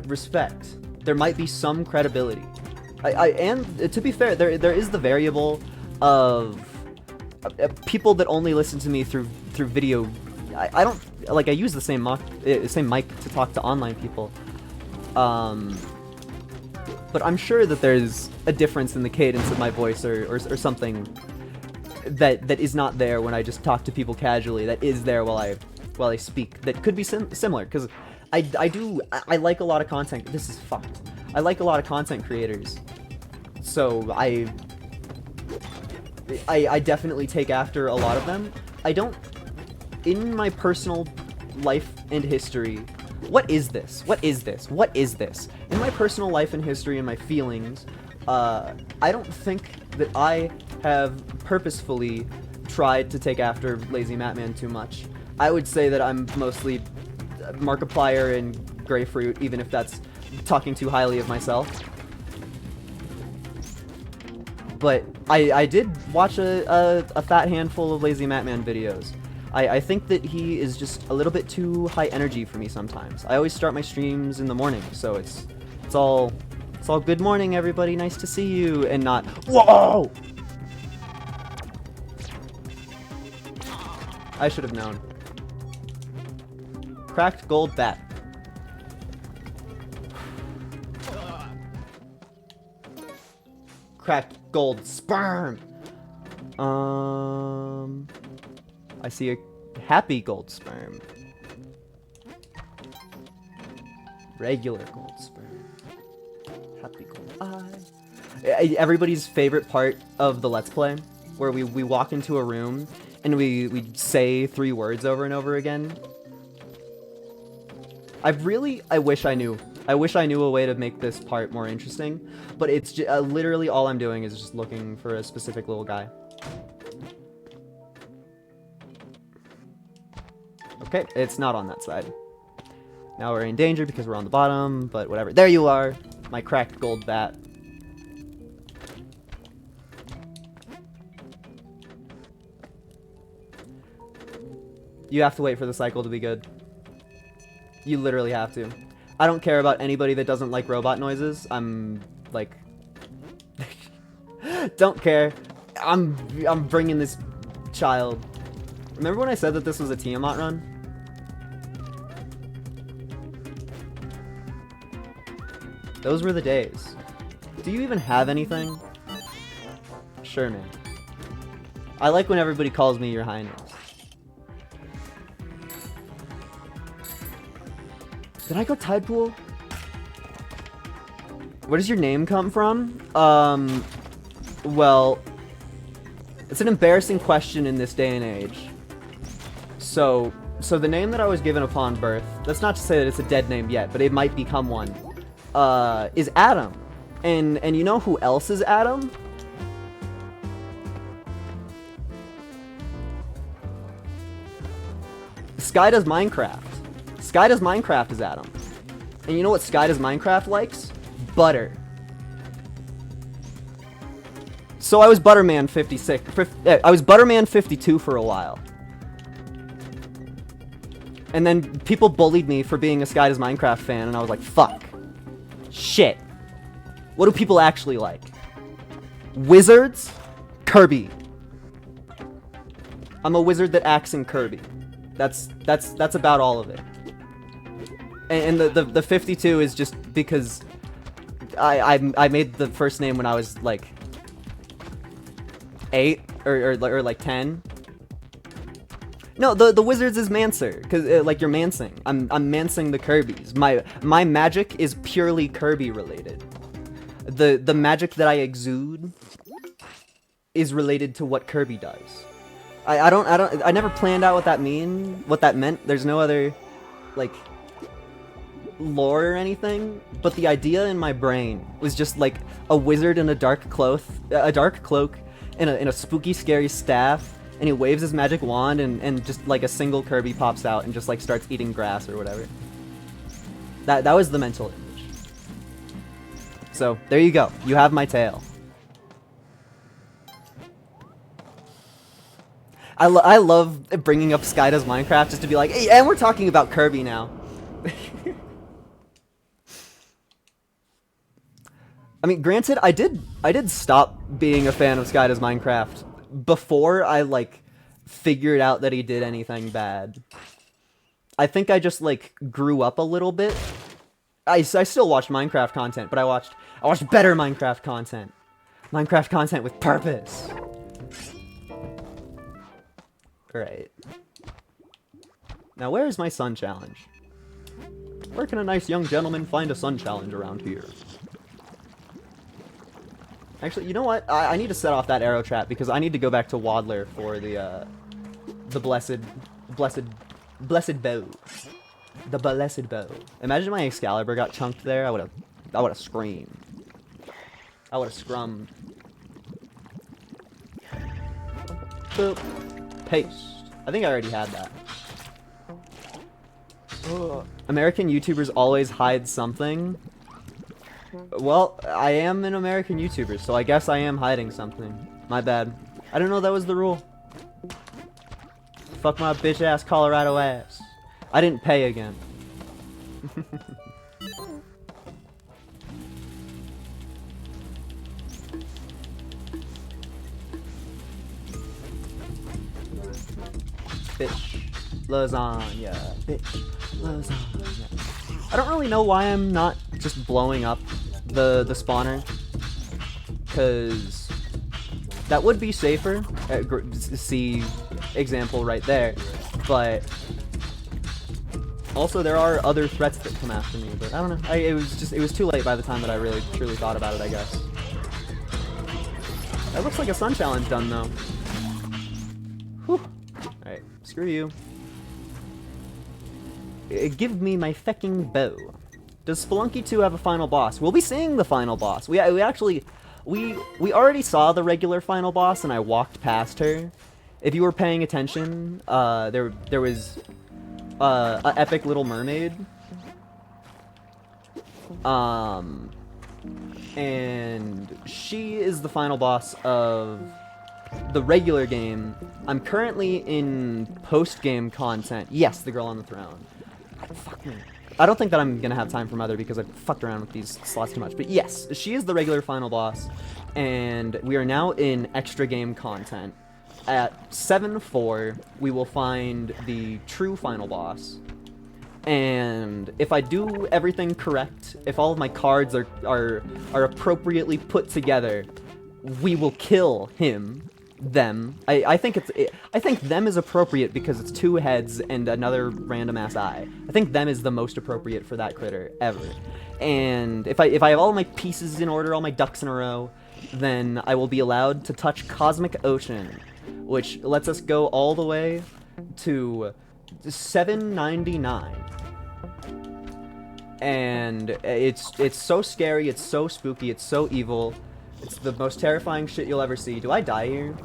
respect. There might be some credibility. And to be fair, there is the variable of people that only listen to me through video. I don't like, I use the same mic to talk to online people. But I'm sure that there's a difference in the cadence of my voice or something that is not there when I just talk to people casually, that is there while I speak, that could be similar, because I like a lot of content. This is fucked. I like a lot of content creators, so I definitely take after a lot of them. I don't, in my personal life and history, what is this? What is this? What is this? In my personal life and history and my feelings, I don't think that I have purposefully tried to take after Lazy Matman too much. I would say that I'm mostly Markiplier and Grapefruit, even if that's talking too highly of myself. But I did watch a fat handful of Lazy Matman videos. I think that he is just a little bit too high energy for me sometimes. I always start my streams in the morning, so it's all good morning everybody, nice to see you, and not whoa! I should have known. Cracked gold bat. Cracked gold sperm. I see a happy gold sperm. Regular gold sperm. Happy gold eye. Everybody's favorite part of the Let's Play, where we walk into a room and we say 3 words over and over again. I wish I knew. I wish I knew a way to make this part more interesting, but it's literally all I'm doing is just looking for a specific little guy. Okay, it's not on that side. Now we're in danger because we're on the bottom, but whatever. There you are, my cracked gold bat. You have to wait for the cycle to be good. You literally have to. I don't care about anybody that doesn't like robot noises. I'm like, don't care. I'm bringing this child. Remember when I said that this was a Tiamat run? Those were the days. Do you even have anything? Sure, man. I like when everybody calls me Your Highness. Did I go tide pool? Where does your name come from? Well, it's an embarrassing question in this day and age. So the name that I was given upon birth, that's not to say that it's a dead name yet, but it might become one, is Adam. And you know who else is Adam? Sky Does Minecraft. Sky Does Minecraft is Adam. And you know what Sky Does Minecraft likes? Butter. So I was Butterman 56. I was Butterman 52 for a while. And then people bullied me for being a Sky Does Minecraft fan, and I was like, fuck. Shit. What do people actually like? Wizards? Kirby. I'm a wizard that acts in Kirby. That's about all of it. And the 52 is just because I made the first name when I was like 8 or like 10. No, the Wizards is Mancer, cause like you're mancing. I'm mancing the Kirbys. My magic is purely Kirby related. The magic that I exude is related to what Kirby does. I never planned out what that meant. There's no other like lore or anything, but the idea in my brain was just like a wizard in a dark cloak and a spooky scary staff, and he waves his magic wand and just like a single Kirby pops out and just like starts eating grass or whatever. That was the mental image. So there you go, you have my tale. I love bringing up Sky Does Minecraft just to be like, hey, and we're talking about Kirby now. I mean, granted, I did stop being a fan of Sky Does Minecraft before I like figured out that he did anything bad. I think I just like grew up a little bit. I still watch Minecraft content, but I watched better Minecraft content. Minecraft content with purpose. Right. Now, where is my sun challenge? Where can a nice young gentleman find a sun challenge around here? Actually, you know what? I need to set off that arrow trap because I need to go back to Waddler for the blessed bow. The blessed bow. Imagine my Excalibur got chunked there. I would have screamed. I would have scrummed. Boop. Paste. I think I already had that. American YouTubers always hide something. Well, I am an American YouTuber, so I guess I am hiding something. My bad. I didn't know that was the rule. Fuck my bitch ass Colorado ass. I didn't pay again. Bitch. Lasagna. Bitch. Lasagna. I don't really know why I'm not just blowing up the spawner, because that would be safer. See example right there, but Also, there are other threats that come after me, but I don't know. It was too late by the time that I really truly thought about it, I guess. That looks like a sun challenge done though. Whew. Alright, screw you. Give me my fecking bow. Does Spelunky 2 have a final boss? We'll be seeing the final boss. We already saw the regular final boss, and I walked past her. If you were paying attention, there was an epic Little Mermaid. And she is the final boss of the regular game. I'm currently in post-game content. Yes, the girl on the throne. Fuck me. I don't think that I'm gonna have time for Mother because I fucked around with these slots too much. But yes, she is the regular final boss, and we are now in extra game content. At 7-4, we will find the true final boss. And if I do everything correct, if all of my cards are appropriately put together, we will kill him. Them. I think them is appropriate because it's 2 heads and another random ass eye. I think them is the most appropriate for that critter ever. And if I have all my pieces in order, all my ducks in a row, then I will be allowed to touch Cosmic Ocean, which lets us go all the way to 799. And it's so scary, it's so spooky, it's so evil. It's the most terrifying shit you'll ever see. Do I die here?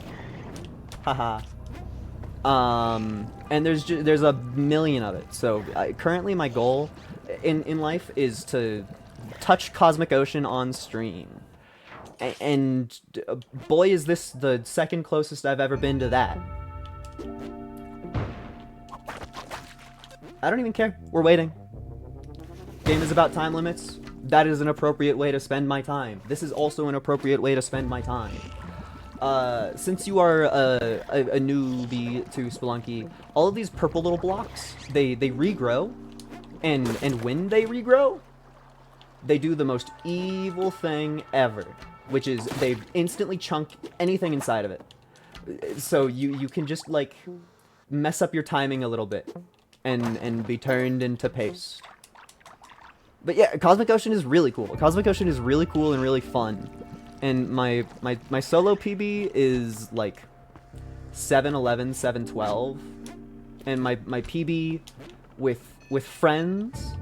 Haha. And there's a million of it. So currently my goal in life is to touch Cosmic Ocean on stream. And boy, is this the second closest I've ever been to that. I don't even care. We're waiting. Game is about time limits. That is an appropriate way to spend my time. This is also an appropriate way to spend my time. Since you are a newbie to Spelunky, all of these purple little blocks, they regrow, and when they regrow, they do the most evil thing ever, which is they instantly chunk anything inside of it. So you can just like mess up your timing a little bit, and be turned into paste. But yeah, Cosmic Ocean is really cool. Cosmic Ocean is really cool and really fun. And my solo PB is like 7-11, 7-12. And my PB with friends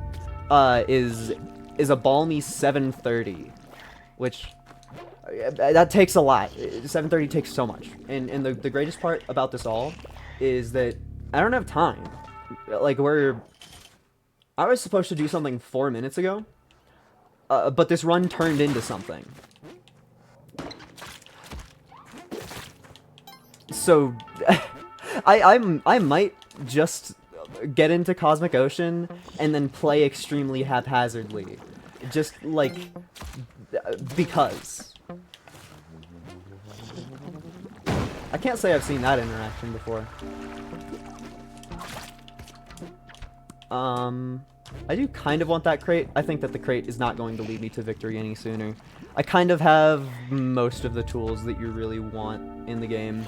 is a balmy 7:30, which that takes a lot. 7:30 takes so much. And the greatest part about this all is that I don't have time. Like I was supposed to do something 4 minutes ago, but this run turned into something. So, I might just get into Cosmic Ocean and then play extremely haphazardly, just like because. I can't say I've seen that interaction before. I do kind of want that crate. I think that the crate is not going to lead me to victory any sooner. I kind of have most of the tools that you really want in the game.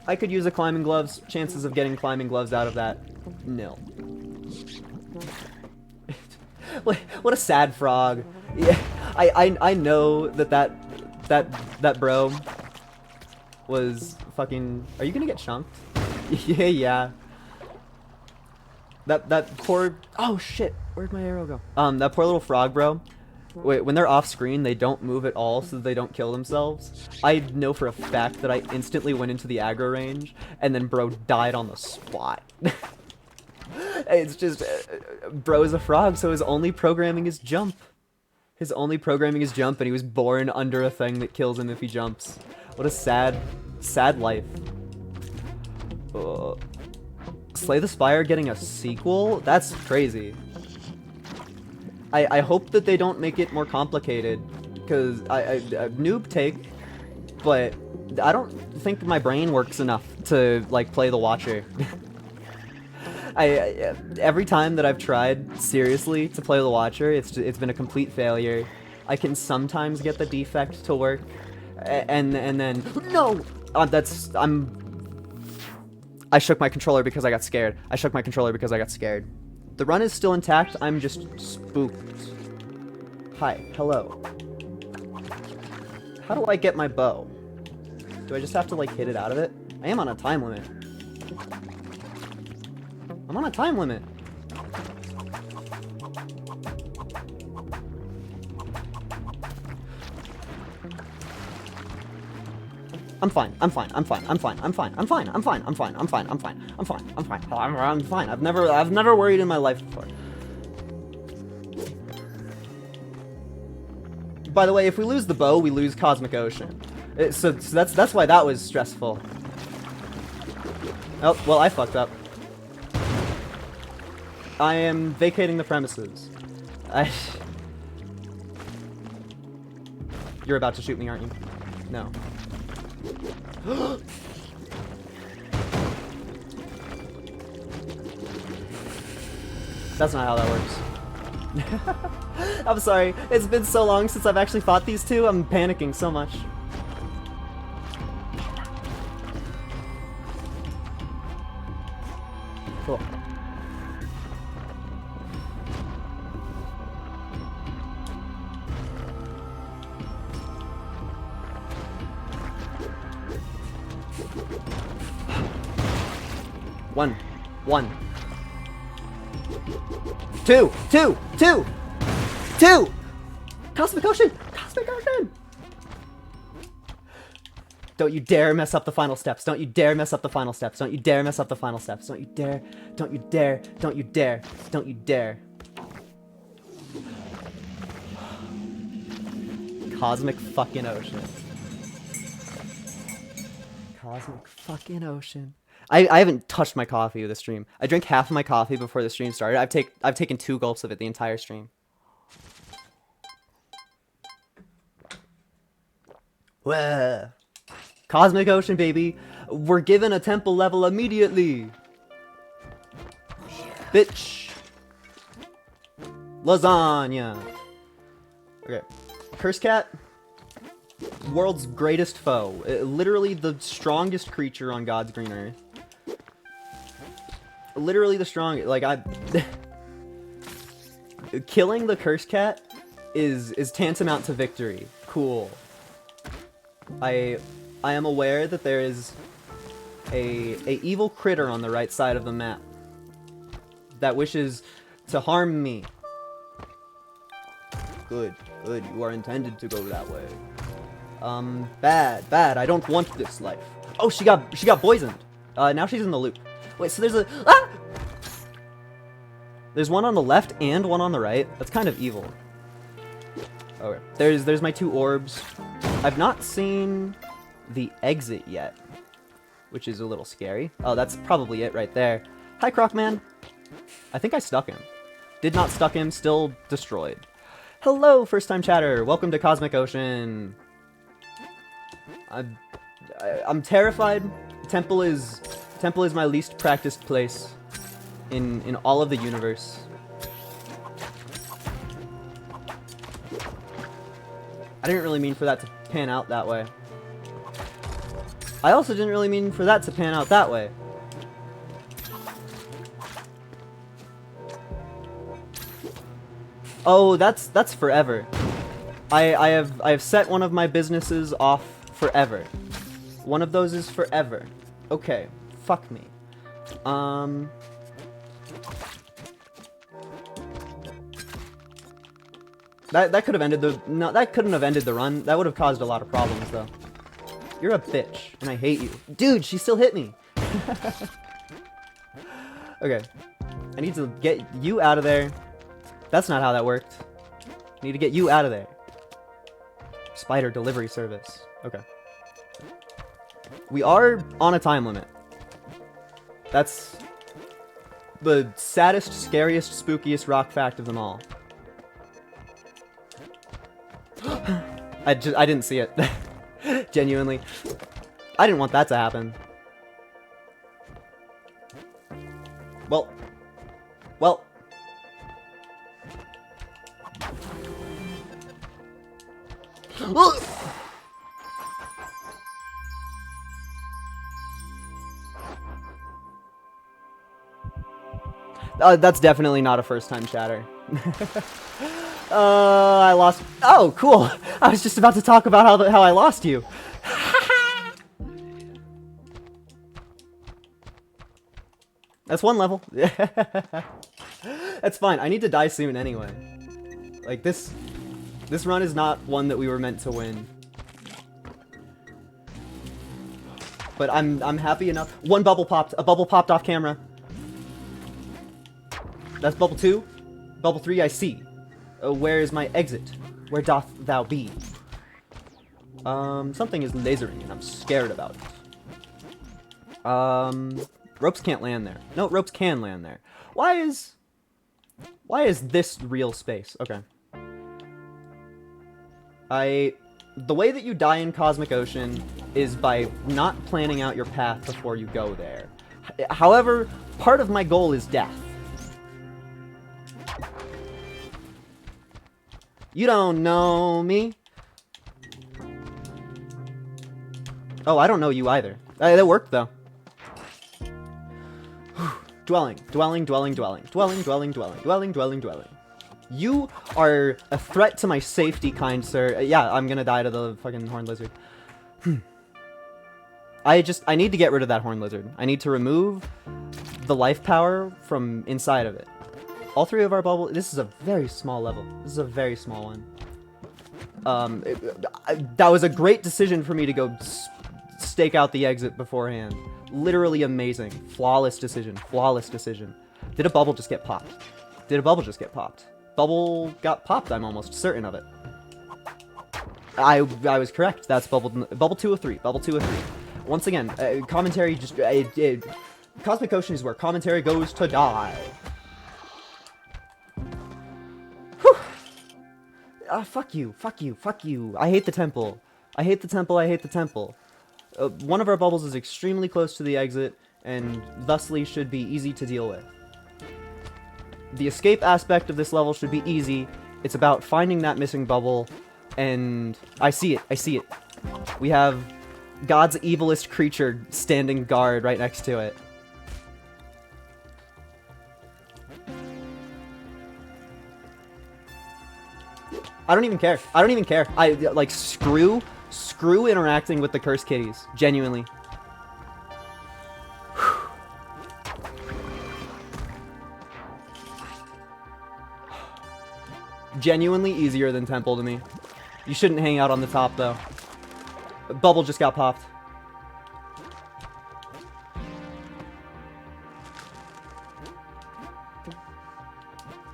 I could use a climbing gloves. Chances of getting climbing gloves out of that, nil. What a sad frog. Yeah, I know that bro was fucking. Are you gonna get chunked? Yeah. That poor. Oh shit! Where'd my arrow go? That poor little frog, bro. Wait, when they're off screen, they don't move at all so that they don't kill themselves. I know for a fact that I instantly went into the aggro range, and then bro died on the spot. It's just, bro is a frog, so his only programming is jump. His only programming is jump, and he was born under a thing that kills him if he jumps. What a sad, sad life. Slay the Spire getting a sequel? That's crazy. I hope that they don't make it more complicated, because I noob take, but I don't think my brain works enough to like play the Watcher. Every time that I've tried seriously to play the Watcher, it's been a complete failure. I can sometimes get the defect to work, and then no, I shook my controller because I got scared. I shook my controller because I got scared. The run is still intact, I'm just spooked. Hi, hello. How do I get my bow? Do I just have to, like, hit it out of it? I am on a time limit. I'm on a time limit. I'm fine. I'm fine. I'm fine. I'm fine. I'm fine. I'm fine. I'm fine. I'm fine. I'm fine. I'm fine. I'm fine. I'm fine. I'm fine. I've never worried in my life before. By the way, if we lose the bow, we lose Cosmic Ocean. So that's why that was stressful. Oh, well, I fucked up. I am vacating the premises. You're about to shoot me, aren't you? No. That's not how that works. I'm sorry. It's been so long since I've actually fought these two. I'm panicking so much. Cool. One. Two! Cosmic Ocean! Cosmic Ocean! Don't you dare mess up the final steps. Don't you dare mess up the final steps. Don't you dare mess up the final steps. Don't you dare. Don't you dare. Don't you dare. Don't you dare. Cosmic fucking Ocean. Cosmic fucking Ocean. I haven't touched my coffee with the stream. I drank half of my coffee before the stream started. I've taken 2 gulps of it the entire stream. Wah. Cosmic Ocean, baby. We're given a temple level immediately. Bitch. Lasagna. Okay. Curse Cat. World's greatest foe. Literally the strongest creature on God's green earth. Literally the strongest. Like, killing the Curse Cat is tantamount to victory. Cool. I am aware that there is a evil critter on the right side of the map that wishes to harm me. Good. You are intended to go that way. Bad. I don't want this life. Oh, she got poisoned. Now she's in the loop. Wait, so there's there's one on the left and one on the right. That's kind of evil. Okay. There's my 2 orbs. I've not seen the exit yet, which is a little scary. Oh, that's probably it right there. Hi, Crocman. I think I stuck him. Did not stuck him, still destroyed. Hello, first-time chatter. Welcome to Cosmic Ocean. I'm terrified. Temple is my least practiced place in all of the universe. I didn't really mean for that to pan out that way. I also didn't really mean for that to pan out that way. Oh, that's forever. I have set one of my businesses off forever. One of those is forever. Okay, fuck me. That could have ended the that couldn't have ended the run. That would have caused a lot of problems though. You're a bitch, and I hate you. Dude, she still hit me. Okay. I need to get you out of there. That's not how that worked. I need to get you out of there. Spider delivery service. Okay. We are on a time limit. That's the saddest, scariest, spookiest rock fact of them all. I didn't see it. Genuinely. I didn't want that to happen. Well. That's definitely not a first-time chatter. I lost. Oh, cool. I was just about to talk about how I lost you. That's one level. That's fine. I need to die soon anyway. Like this run is not one that we were meant to win. But I'm happy enough. One bubble popped. A bubble popped off camera. That's bubble 2. Bubble 3 I see. Where is my exit? Where doth thou be? Something is lasering and I'm scared about it. Ropes can't land there. No, ropes can land there. Why is this real space? Okay. The way that you die in Cosmic Ocean is by not planning out your path before you go there. However, part of my goal is death. You don't know me. Oh, I don't know you either. That worked, though. Dwelling, dwelling, dwelling, dwelling, dwelling, dwelling, dwelling, dwelling, dwelling, dwelling. You are a threat to my safety, kind sir. Yeah, I'm gonna die to the fucking horned lizard. I need to get rid of that horned lizard. I need to remove the life power from inside of it. All 3 of our bubbles. This is a very small level. This is a very small one. That was a great decision for me to go stake out the exit beforehand. Literally amazing. Flawless decision. Flawless decision. Did a bubble just get popped? Did a bubble just get popped? Bubble got popped, I'm almost certain of it. I was correct. That's bubble 2 of 3. Bubble 2 of 3. Once again, commentary just... Cosmic Ocean is where commentary goes to die. Whew. Fuck you. Fuck you. Fuck you. I hate the temple. I hate the temple. I hate the temple. One of our bubbles is extremely close to the exit, and thusly should be easy to deal with. The escape aspect of this level should be easy. It's about finding that missing bubble, and I see it. I see it. We have God's evilest creature standing guard right next to it. I don't even care. I don't even care. I, like, screw interacting with the cursed kitties. Genuinely. Genuinely easier than Temple to me. You shouldn't hang out on the top, though. Bubble just got popped.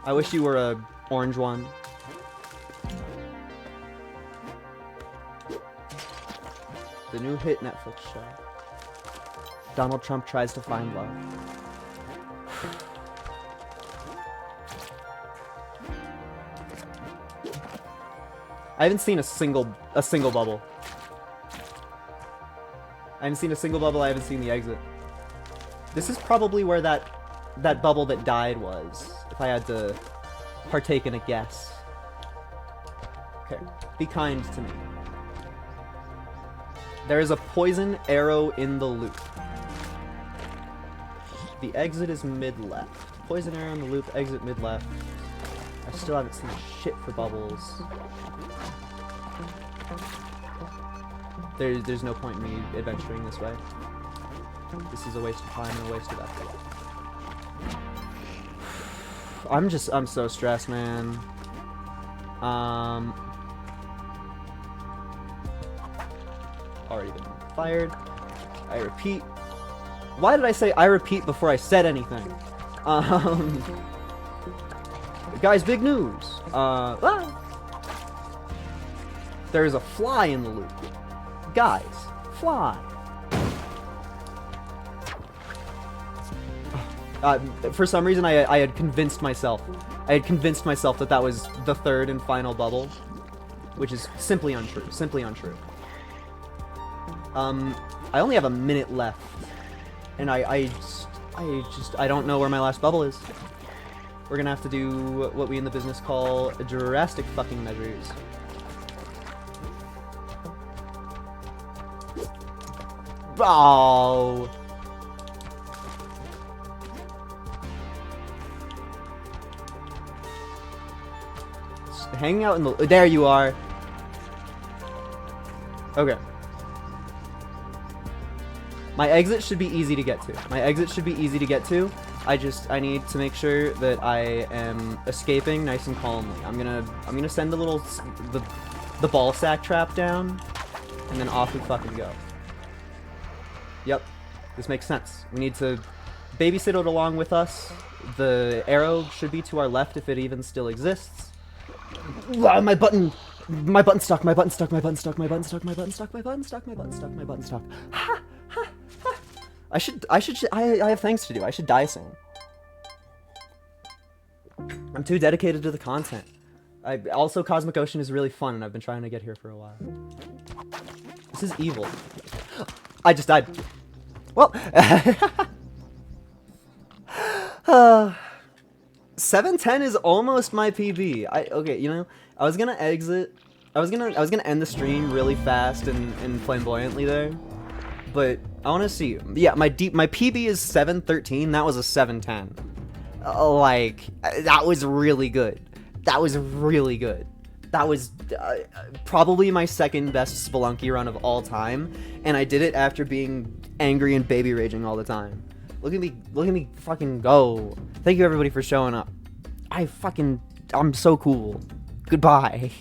I wish you were a orange one. The new hit Netflix show. Donald Trump tries to find love. I haven't seen a single bubble. I haven't seen a single bubble. I haven't seen the exit. This is probably where that bubble that died was, if I had to partake in a guess. Okay, be kind to me. There is a poison arrow in the loop. The exit is mid-left. Poison arrow in the loop, exit mid-left. I still haven't seen shit for bubbles. There's no point in me adventuring this way. This is a waste of time and a waste of effort. I'm so stressed, man. Already been fired. I repeat. Why did I say I repeat before I said anything? Guys, big news. There's a fly in the loop. Guys, fly. For some reason, I had convinced myself. that that was the third and final bubble, which is simply untrue. Simply untrue. I only have a minute left, and I don't know where my last bubble is. We're gonna have to do what we in the business call drastic fucking measures. Oh. hanging out in the... There you are. Okay. My exit should be easy to get to. I need to make sure that I am escaping nice and calmly. I'm gonna send the ball sack trap down, and then off we fucking go. Yep, this makes sense. We need to babysit it along with us. The arrow should be to our left if it even still exists. My button stuck. Ha! I have things to do. I should die soon. I'm too dedicated to the content. Also, Cosmic Ocean is really fun, and I've been trying to get here for a while. This is evil. I just died. Well, 7:10 is almost my PB. Okay, you know, I was gonna end the stream really fast and flamboyantly there, but I want to see. Yeah, my PB is 7:13. That was a 7:10. Like, that was really good. That was probably my second best Spelunky run of all time, and I did it after being angry and baby raging all the time. Look at me fucking go. Thank you everybody for showing up. I'm so cool. Goodbye.